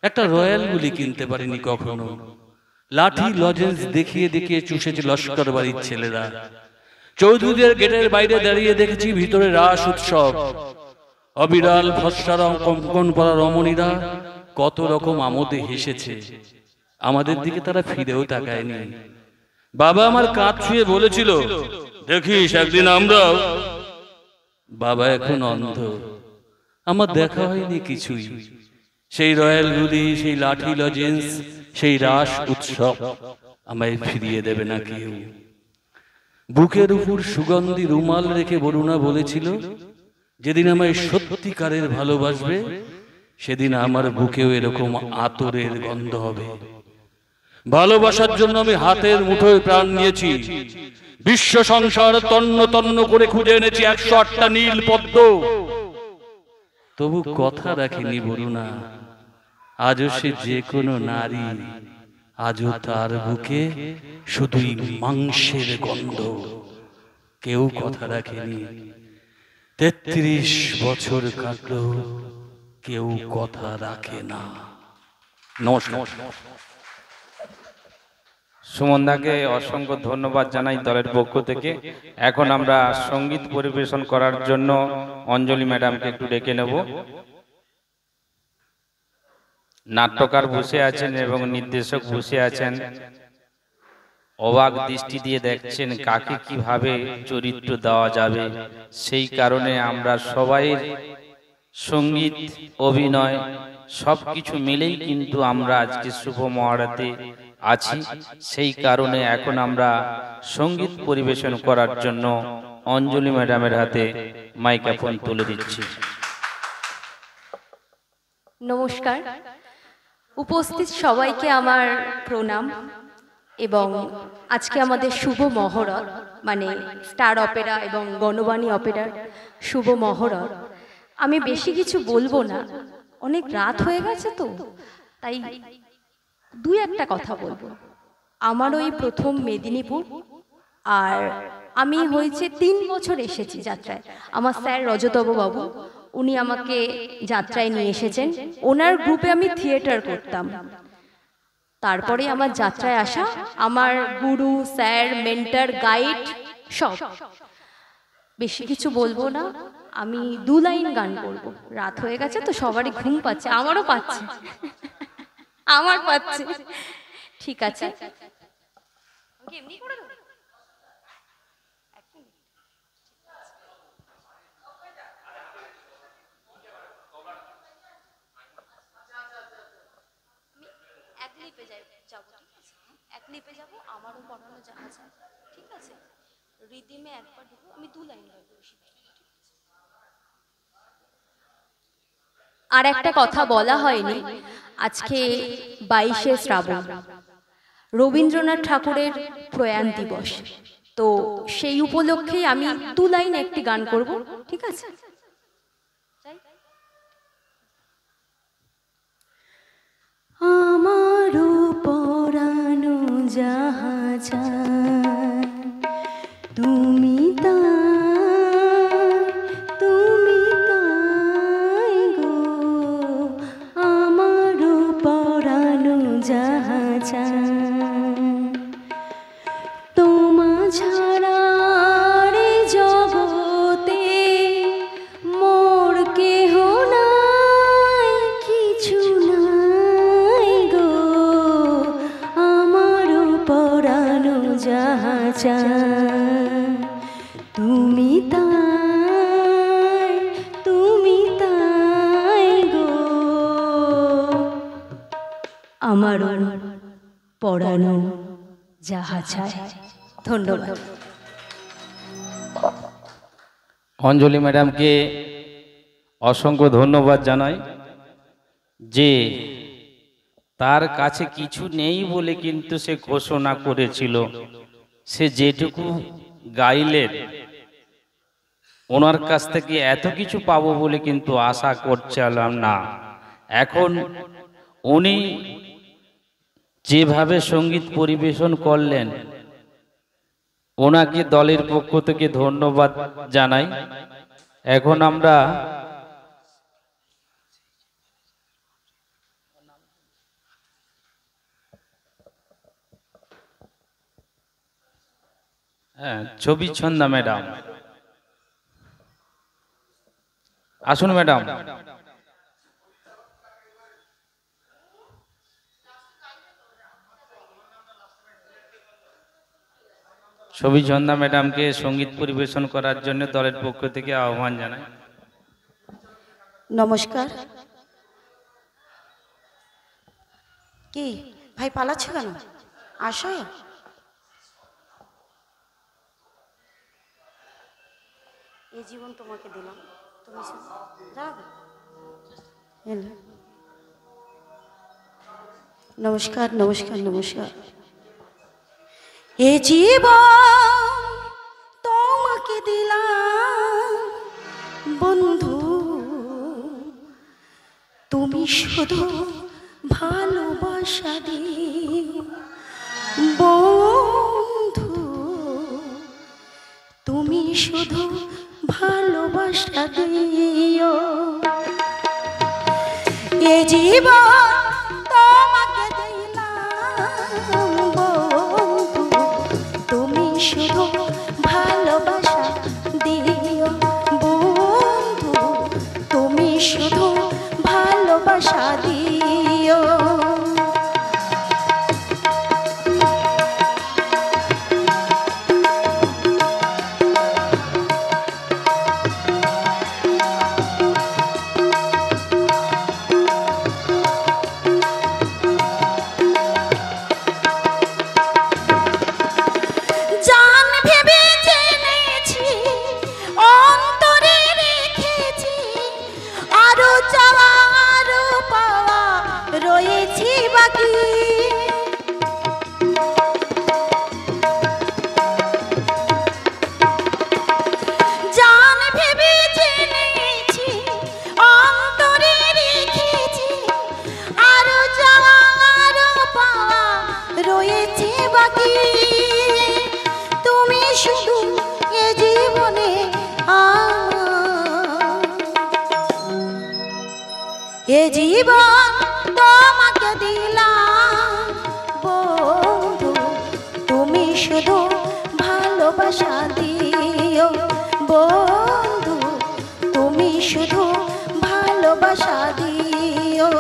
একটা রয়্যাল গুলি কিনতে পারিনি কখনো। লাঠি লজেন্স দেখিয়ে দেখিয়ে চুষেছে লস্কর বাড়ির ছেলেরা। চৌধুরীদের গেটের বাইরে দাঁড়িয়ে দেখেছি ভিতরে রাস উৎসব। অবিরাল ফর্সা কঙ্কন পরা রমণীরা কত রকম আমোদে হেসেছে, আমাদের দিকে তারা ফিরেও তাকায়নি। বাবা আমার কাঁধ ছুঁয়ে বলেছিল, দেখিস একদিন আমরাও। বাবা এখন অন্ধ, আমার দেখা হয়নি কিছুই। সেই রয়্যাল গুলি, সেই লাঠি লজেন্স, সেই রাস উৎসব আমায় ফিরিয়ে দেবে না কেউ। বুকের উপর সুগন্ধি রুমাল রেখে বরুণা বলেছিল, যেদিন আমায় সত্যিকারের ভালোবাসবে সেদিন আমার বুকেও এরকম আতরের গন্ধ হবে। ভালোবাসার জন্য আমি হাতের মুঠোয় প্রাণ নিয়েছি। বিশ্ব সংসার তন্ন তন্ন করে খুঁজে এনেছি 108টা নীল পদ্ম, তবু কথা রাখেনি বরুণা। আজও সে যে কোনো নারী, আজও তার বুকে শুধুই মাংসের গন্ধ, কেউ কথা রাখেনি। ৩৩ বছর কাটলো, কেউ কথা রাখে না। নমস্কার। সুমনদাকে অসংখ্য ধন্যবাদ জানাই দলের পক্ষ থেকে। এখন আমরা সঙ্গীত পরিবেশন করার জন্য অঞ্জলি ম্যাডামকে একটু ডেকে নেব। নাট্যকার বসে আছেন এবং নির্দেশক বসে আছেন, অবাক দৃষ্টি দিয়ে দেখছেন কাকে কিভাবে চরিত্র দেওয়া যাবে। সেই কারণে আমরা সবাই সঙ্গীত, অভিনয় সবকিছু মিলেই কিন্তু আমরা আজকে শুভ মহারাতে আছি। সেই কারণে এখন আমরা সঙ্গীত পরিবেশন করার জন্য অঞ্জলি ম্যাডামের হাতে মাইক্রোফোন তুলে দিচ্ছি। নমস্কার, উপস্থিত সবাইকে আমার প্রণাম। এবং আজকে আমাদের শুভ মহরত, মানে স্টার অপেরা এবং গণবাণী অপেরার শুভ মহরত। আমি বেশি কিছু বলবো না, অনেক রাত হয়ে গেছে তো, তাই দুই একটা কথা বলবো। আমার ওই প্রথম মেদিনীপুর, আর আমি হয়েছে 3 বছর এসেছি যাত্রায়। আমার স্যার রজতব বাবু, উনি আমাকে যাত্রায় নিয়ে এসেছেন। ওনার গ্রুপে আমি থিয়েটার করতাম। তারপরে আমার যাত্রায় আসা, আমার গুরু, স্যার, মেন্টর, গাইড সব। বেশি কিছু বলবো না, আমি 2 লাইন গান করব। রাত হয়ে গেছে তো, সবারই ঘুম পাচ্ছে, আমারও পাচ্ছে, আমার পাচ্ছে। ঠিক আছে, এক লিপে যাব, আমারও পড়ানো জাহাজ আছে। ঠিক আছে, রিদিমে একবার ঢুকবো, আমি 2 লাইন গাইবো। আর একটা কথা বলা হয়নি, আজকে 22শে শ্রাবণ, রবীন্দ্রনাথ ঠাকুরের প্রয়াণ দিবস। তো সেই উপলক্ষেই আমি 2 লাইন একটি গান করব। ঠিক আছে, আমারও পরানো জাহাজ তুমি তাই গো, আমারও পরানো জাহাজ তোমা ছাড়া রে জগতে মোর কেহ নাই, কিছু নাই গো, আমারও পরানো জাহাজ তুমি তাই গো, আমারও পরানো জাহাজ। ধন্যবাদ। অঞ্জলি ম্যাডামকে অসংখ্য ধন্যবাদ জানাই যে তার কাছে কিছু নেই বলে কিন্তু সে ঘোষণা করেছিল, সে যেটুকু গাইলেন ওনার কাছ থেকে এত কিছু পাবো বলে কিন্তু আশা করছিলাম না। এখন উনি যেভাবে সঙ্গীত পরিবেশন করলেন, ওনাকে দলের পক্ষ থেকে ধন্যবাদ জানাই। এখন আমরা ছবি ছন্দা ম্যাডাম, আসুন ম্যাডাম। ছবি ছন্দা ম্যাডামকে সঙ্গীত পরিবেশন করার জন্য দলের পক্ষ থেকে আহ্বান জানাই। নমস্কার। কি ভাই পালাচ্ছ কেন? আসো। এই জীবন তোমাকে দিলাম, তুমি যাবে। নমস্কার নমস্কার নমস্কার। এ জীবন তোমাকে দিলাম বন্ধু, তুমি শুধু ভালোবাসা দিও বন্ধু, তুমি শুধু ভালোবাসা দিও। এ জীবন তোমাকে দিলাম বন্ধু, তুমি শুধু ভালোবাসা দিও বন্ধু, তুমি শুধু ভালোবাসা দিও। এ জীবন তোমাকে দিলাম বন্ধু, তুমি শুধু ভালোবাসা দিও বন্ধু, তুমি শুধু ভালোবাসা দিও।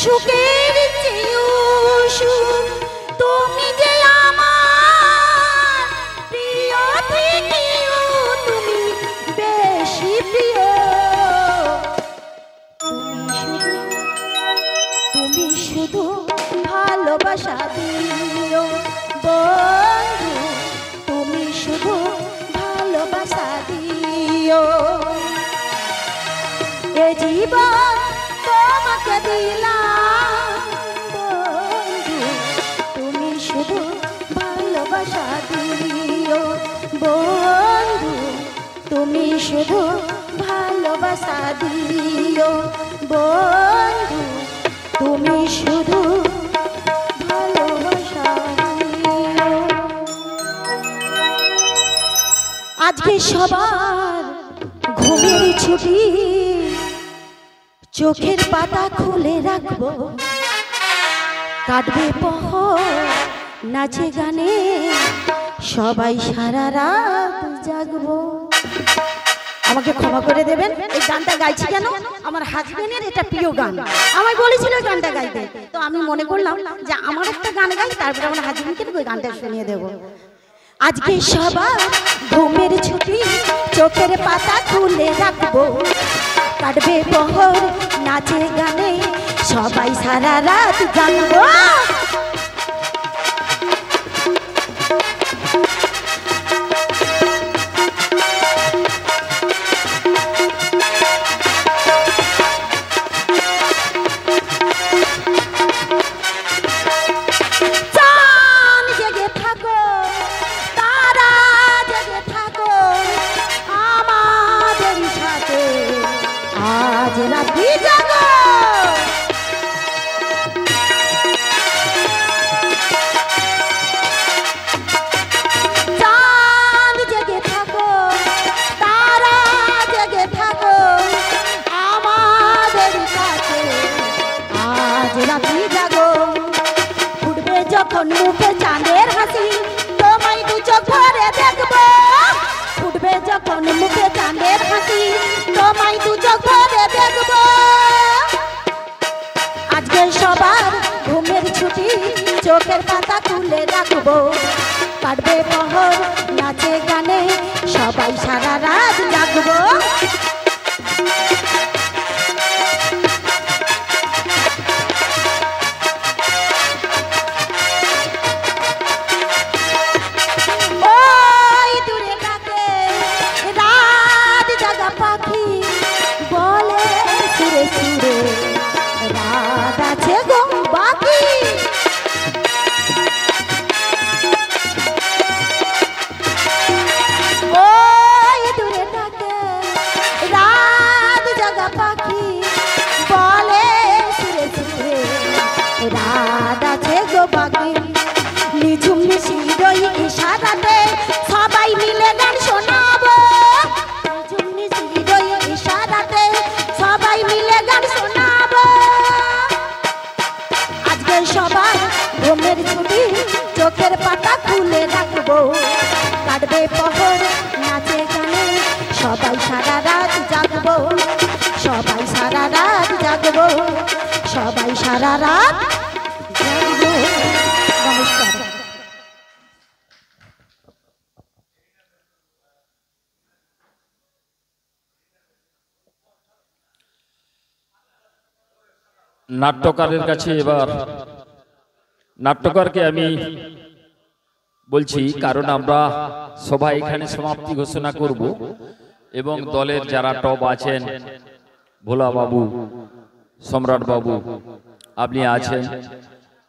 সুখের চেয়েও সুখ তুমি যে আমার প্রিয় থেকেও তুমি বেশি প্রিয়, তুমি শুধু ভালোবাসা দিও বন্ধু, তুমি শুধু ভালোবাসা দিও। এ জীবন তোমাকে দিলাম বন্ধু, তুমি শুধু ভালোবাসা দিও বন্ধু, তুমি শুধু ভালোবাসা দিও বন্ধু, তুমি শুধু ভালোবাসা দিও। আজকে সবার ঘুমের ছুটি, চোখের পাতা খুলে রাখবো, কাটবে পহর নাচে গানে, সবাই সারা রাত জাগবো। আমাকে ক্ষমা করে দেবেন, এই গানটা গাইছি কেন, আমার হাজবেন্ডের এটা প্রিয় গান, আমায় বলেছিল গানটা গাইতে, তো আমি মনে করলাম যে আমার একটা গান গাই, তারপরে আমার হাজবেন্ডকে ওই গানটা শুনিয়ে দেবো। আজকে সবার ঘুমের ছুটি, চোখের পাতা খুলে রাখবো, কাটবে পহর নাচে গানে, সবাই সারা রাত জাগবো। মুখে চাঁদের হাসি, তোমায় দু চোখ ভরে দেখবো, ফুটবে হবে যখন মুখে চাঁদের হাসি, তোমায় দু চোখ ভরে দেখবো। আজকে সবার ঘুমের ছুটি, চোখের পাতা খুলে রাখবো। কাটবে প্রহর নাচে গানে, সবাই সারা রাত জাগবো। ওই দূরে ডাকে রাত জাগা পাখি, বলে সুরে সুরে রাত আছে গো বাকি। ওই দূরে ডাকে রাত জাগা পাখি, বলে সুরে সুরে রাত আছে গো বাকি। নিঝুম মিশিরই ইশারাতে সবাই মিলে গান শোনাবো। নিঝুম মিশিরই ইশারাতে সবাই মিলে গান শোনাবো। আজকে সবার ঘুমের ছুটি, চোখের পাতা খুলে রাখবো। কাটবে প্রহর নাচে গানে, সবাই সারা রাত জাগবো। সবাই সারা রাত জাগবো। সবাই সারা রাত জাগবো। নমস্কার। নাট্যকারের কাছে এবার নাট্যকারকে আমি বলছি, কারণ আমরা সবাই এখানে সমাপ্তি ঘোষণা করব এবং দলের যারা টপ আছেন, ভোলা বাবু, সম্রাট বাবু, আপনি আছেন,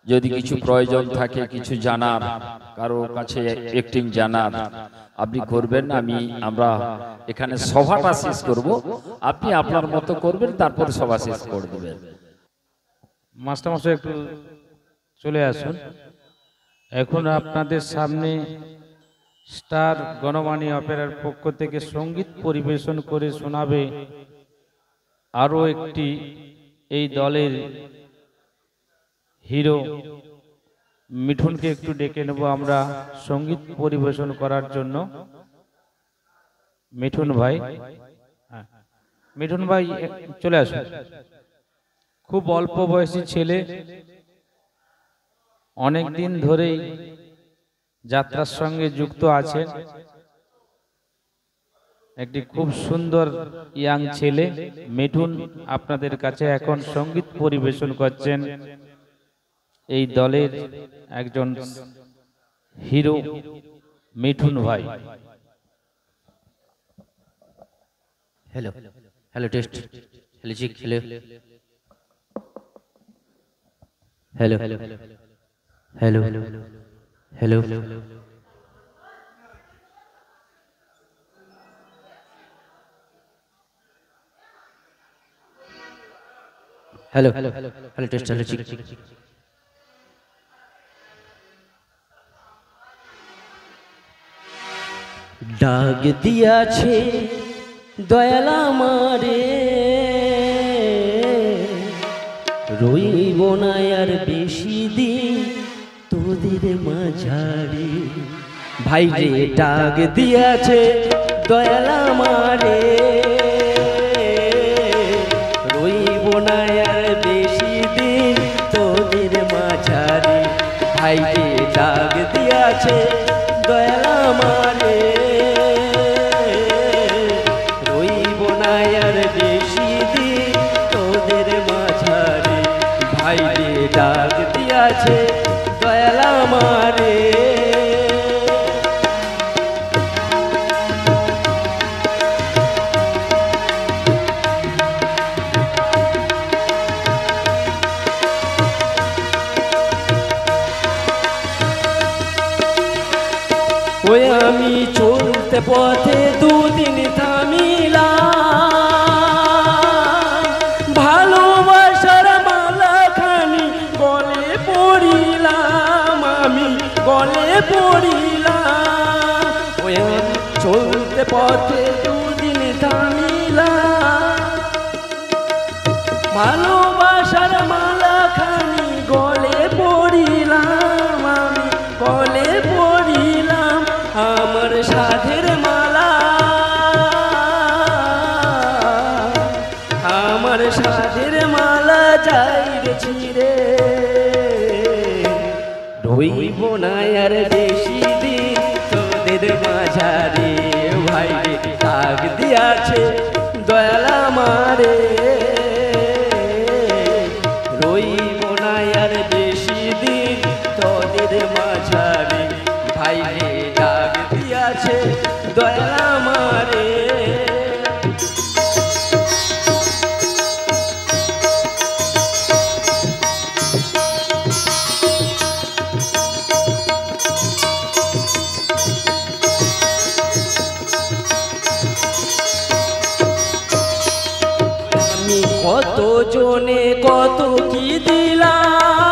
যদি কিছু প্রয়োজন থাকে, কিছু জানার, কারো কাছে অ্যাক্টিং জানার, আপনি করবেন। আমরা এখানে সভাটা শেষ করব, আপনি আপনার মতো করবেন, তারপর সভা শেষ করে দেবেন। মাস্টারমশাই একটু চলে আসুন। এখন আপনাদের সামনে স্টার গণবাণী অপেরার পক্ষ থেকে সঙ্গীত পরিবেশন করে শোনাবে আরও একটি এই দলের হিরো মিঠুনকে একটু ডেকে নেব আমরা সঙ্গীত পরিবেশন করার জন্য। মিঠুন ভাই, মিঠুন ভাই চলে আসুন। খুব অল্প বয়সী ছেলে, অনেক দিন ধরেই যাত্রার সঙ্গে যুক্ত আছেন। একটি খুব সুন্দর ইয়াং ছেলে মিঠুন আপনাদের কাছে এখন সঙ্গীত পরিবেশন করছেন এই দলের একজন হিরো মিঠুন ভাই। Hello hello test, hello check, hello hello hello hello hello hello hello test, hello check. ডাক দিয়াছে দয়াল আমারে, রইব না আর বেশি দিন তোদের মাঝারে। ভাই রে ডাক দিয়াছে দয়াল আমারে, রইব না আর বেশি দিন তোদের মাঝারে। ভাই রে ডাক দিয়াছে দয়াল আমারে, রইব না আর বেশি দিন তোদের মাঝারে। ভাই রে ডাক দিয়াছে দয়াল আমারে। ওই আমি চলতে পথে দুদিন থামিলাম, ভালোবাসার মালাখানি গলে পড়িলাম, আমি গলে পড়িলাম। ওই আমি চলতে পথে দুদিন থামিলাম, ভালোবাসার মালাখানি গলে পড়িলাম, আমি গলে পড়িলাম। আমার সাধের মালা রইব না আর বেশি দিন তোদের মাঝারে ভাই রে দাগ দিয়াছে দয়াল আমারে রইব না আর বেশি দিন তোদের মাঝারে ভাই রে দাগ দিয়াছে দয়াল আমারে কত জনে কত কি দিলাম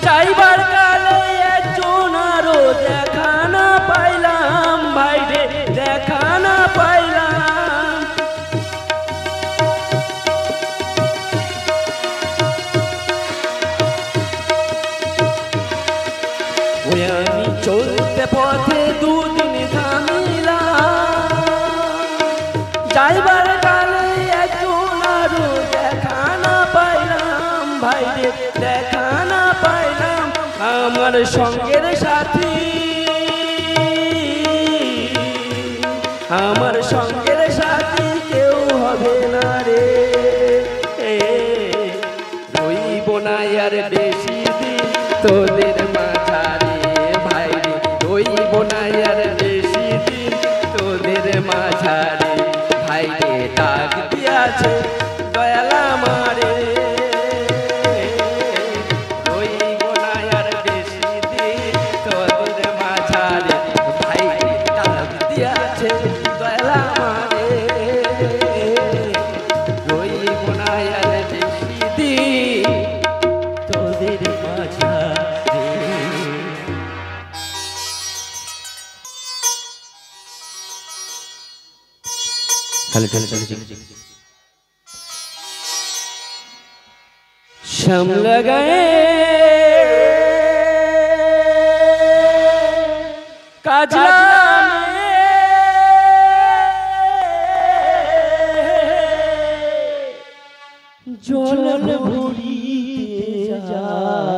যাইবার কালে একজন আরো দেখা না পাইলাম ভাই রে দেখা না পাইলাম ওই আমি চলতে পথে দুদিন থামিলাম যাইবার দেখা না পাইলাম আমার সঙ্গের সাথী আমার সঙ্গের সাথী কেউ হবে না রে রইব না আর বেশি দিন তোদের মাঝারে ভাই রে রইব না আর বেশি দিন তোদের মাঝারে ভাই রে ডাক দিয়াছে দয়াল আমারে शम लगाए काजला में जल भरिते যায়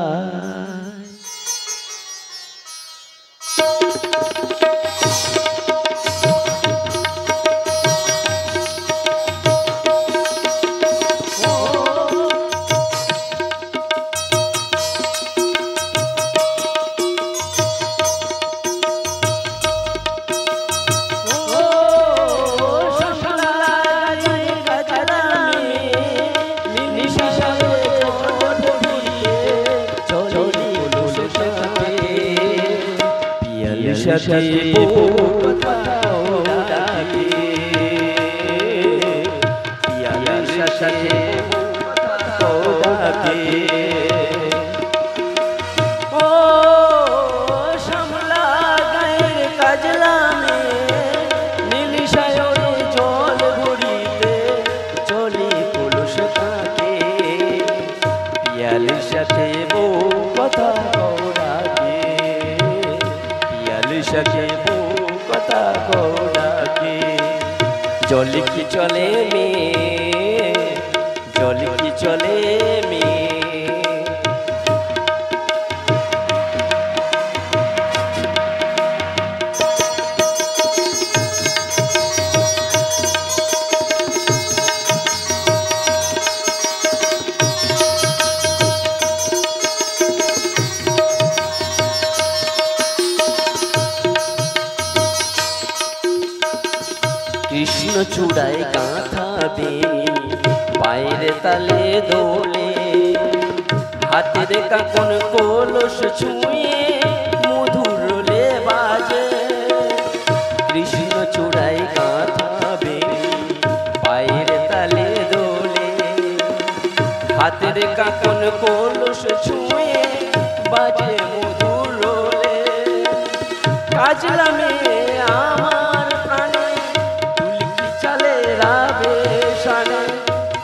जल की चले में जल की चले में कृष्ण चूड़ाए गाथा बेनी पायरे तले दोले हाथेर काकन कलश छुए मधुर बाजे कृष्ण चूड़ाए गाथा बेनी पायरे तले दोले हाथेर काकन कलश छुए बाजे मधुर काजला में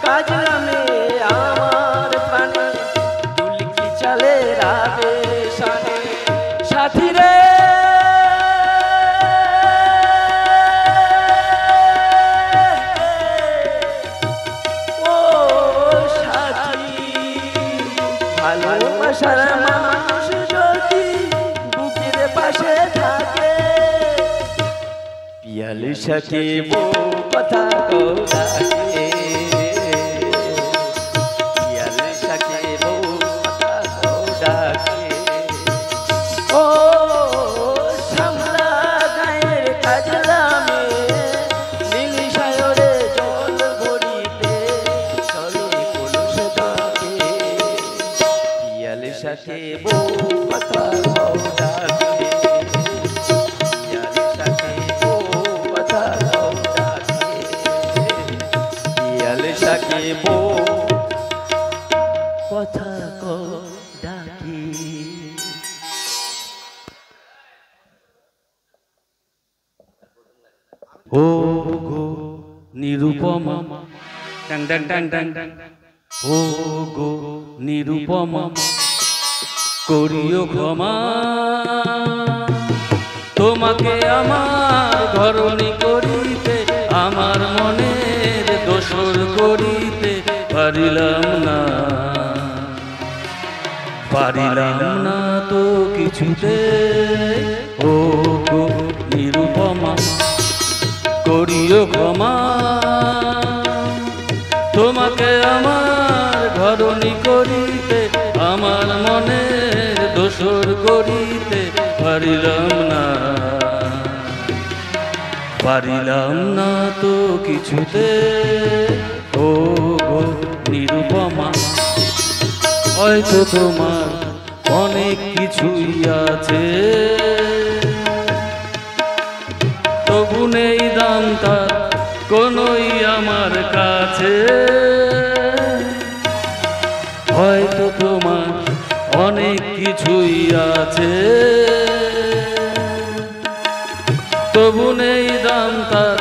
काजला में आमार प्राणे दुलकी चले रावे शाने साथी रे ओ साथी ভালোবাসার মানুষ যদি বুকের পাশে থাকে, পিয়ালি সাথে বউ কথা কও ডাকে, পিয়ালি সাথে বউ কথা কও ডাকে। ও শ্যামলা গায়ের কাজলা মেয়ে, নীল সায়রে জল ভরিতে চলে কলস ডাকে, পিয়ালি সাথে বউ কথা কও ডাকে, পিয়ালি সাথে বউ কথা কও ডাকে, পিয়ালি সাথে বউ কথা কও ডাকে। ও গো নিরুপমা, টাং টাং টাং টাং, ও গো নিরুপমা, করিও ক্ষমা, তোমাকে আমার ঘরণী করিতে, আমার মনের দোসর করিতে পারিলাম না, পারিলাম না তো কিছুতে। ও গো নিরুপমা, করিও ক্ষমা, তোমাকে আমার ঘরণী করিতে, আমার মনের দোসর করিতে পারিলাম না, পারিলাম না তো কিছুতে। ও গো নিরুপমা, হয়তো তোমার অনেক কিছুই আছে, তবু নেই দাম তার কোনোই আমার কাছে, হয়তো তোমার অনেক কিছুই আছে, তবু নেই দাম তার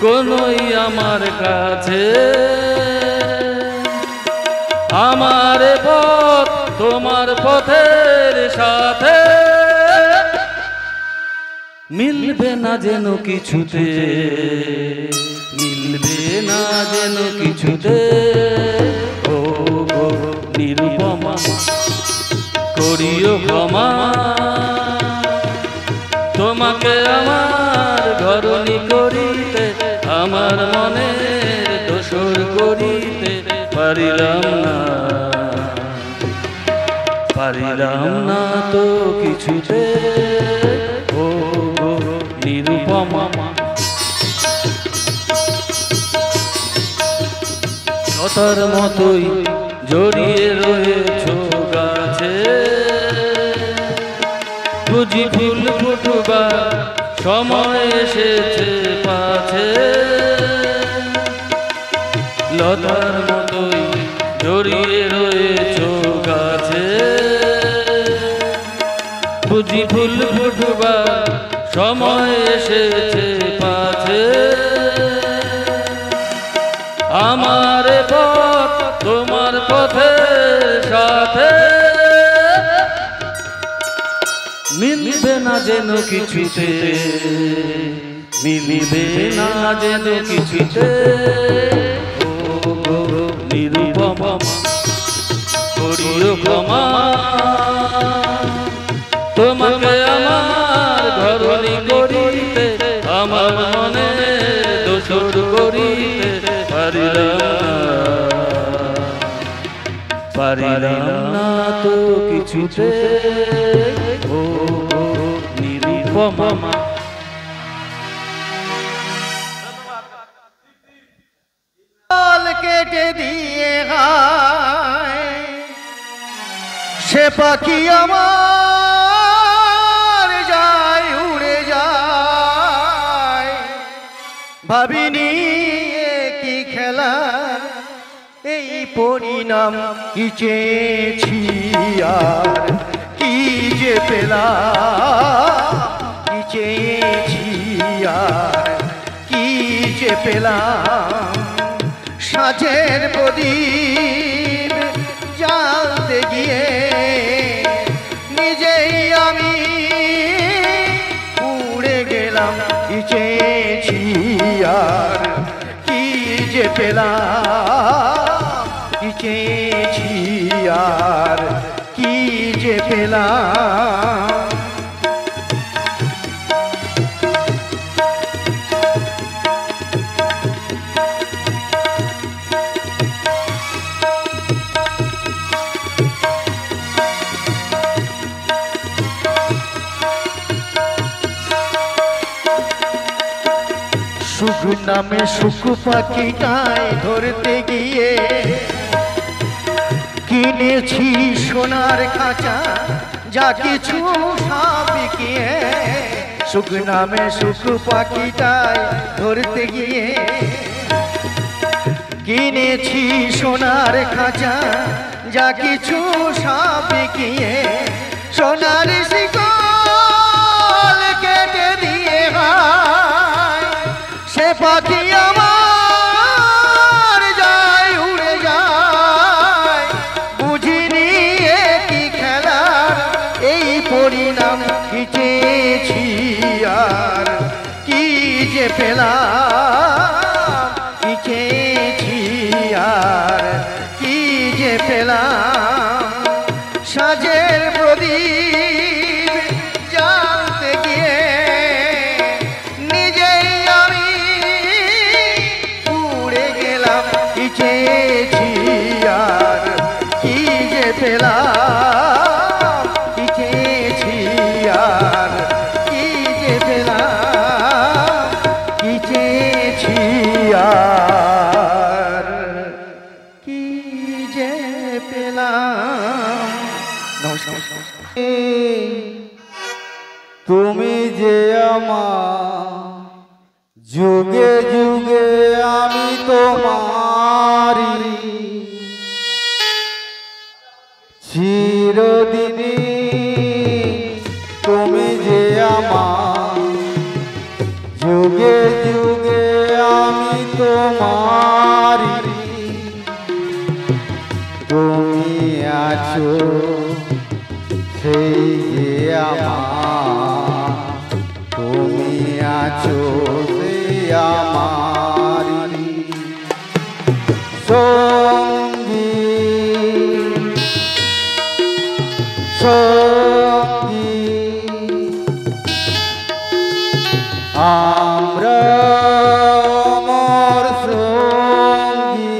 কোনোই আমার কাছে। আমার পথ তোমার পথের সাথে মিলবে না যেন কিছুতে, মিলবে না যেন কিছুতে। ও গো নিরুপমা, করিও ক্ষমা, তোমাকে আমার ঘরণী করিতে, আমার মনের দোসর করিতে পারিলাম না, পারিলাম না তো কিছুতে। ও গো নিরুপমা, লতার মতোই জড়িয়ে রয়েছ গাছে, বুঝি ফুল ফুটবার সময় এসেছে পাছে, লতার মতোই জড়িয়ে রয়েছ গাছে, বুঝি ফুল ফুটবার সময় এসেছে পাছে। আমার পথ তোমার পথের সাথে মিলবে না যেন কিছুতে, মিলবে না যেন কিছুতে। ও গো নিরুপমা, করিও ক্ষমা, তোমাকে আমার ঘরণী করিতে, আমার মনে দোসর করিতে পারিলাম না, পারিলাম না তো কিছুতে। ও গো নিরুপমা, কেটে দিয়ে গায় সে পাখি আমার যায় উড়ে যায়, ভাবিনি কি খেলা এই পরিণাম, কি চেয়েছি আর কি যে পেলাম, কি চেয়েছি আর কি যে পেলাম। সাঁচের প্রদীপ জ্বালতে গিয়ে নিজেই আমি উড়ে গেলাম, কি চেয়েছি আর কি যে পেলাম, কি চেয়েছি আর কি যে পেলাম। সুখ নামে সুখ পাখিটায় ধরতে গিয়ে কিনেছি সোনার খাঁচা, যা কিছু সব বিকিয়ে। সুখ নামে সুখ পাখিটায় ধরতে গিয়ে কিনেছি সোনার খাঁচা, যা কিছু সব বিকিয়ে। সোনার শিকল কেটে দিয়ে সে পাখি আমার যায় উড়ে যায়। বুঝিনি কি খেলার এই পরিণাম, কি চেয়েছি আর কি যে পেলাম। কি চেয়েছি আর কি যে পেলাম। সাজের প্রদীপ জ্বালতে গিয়ে নিজেই আমি উড়ে গেলাম। কি চেয়েছি আর কি যে পেলাম। কি চেয়েছি আর কি যে পেলাম। কি চেয়েছি আর কি যে পেলাম। নমস্কার। তুমি যে আমার যুগে যুগে আমি তোমারি, চিরদিনই তুমি যে আমার যুগে যুগে আমি তোমারি। তুমি আছো সেই যে আমার, তুমি আছো সেই আমার সঙ্গী সঙ্গী। আমরা অমর সঙ্গী।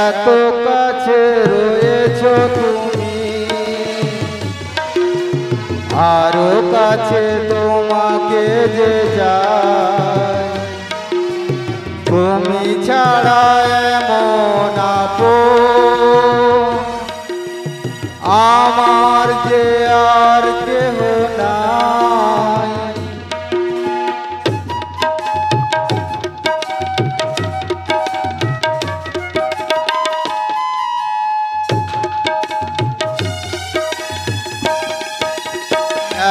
এত কাছে রয়েছ তুমি, আরো কাছে তোমাকে যে যাই। তুমি ছাড়া এমন আপন আমার যে আর কেহ নাই।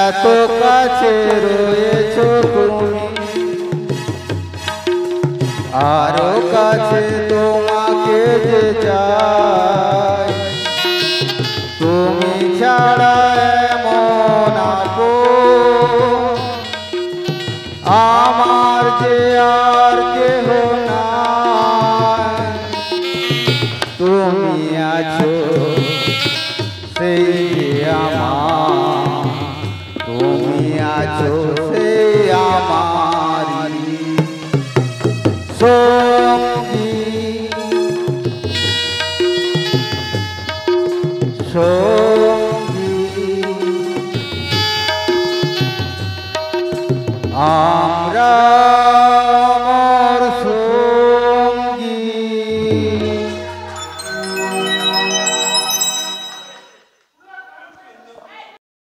এত কাছে রয়েছ তুমি, আরো কাছে তোমাকে যে চাই। তুমি ছাড়া এমন আপন আমার যে আর কেহ নাই। তুমি আছো সেই আমার, তুমি আছো সেই আমারি সঙ্গী সঙ্গী। আমরা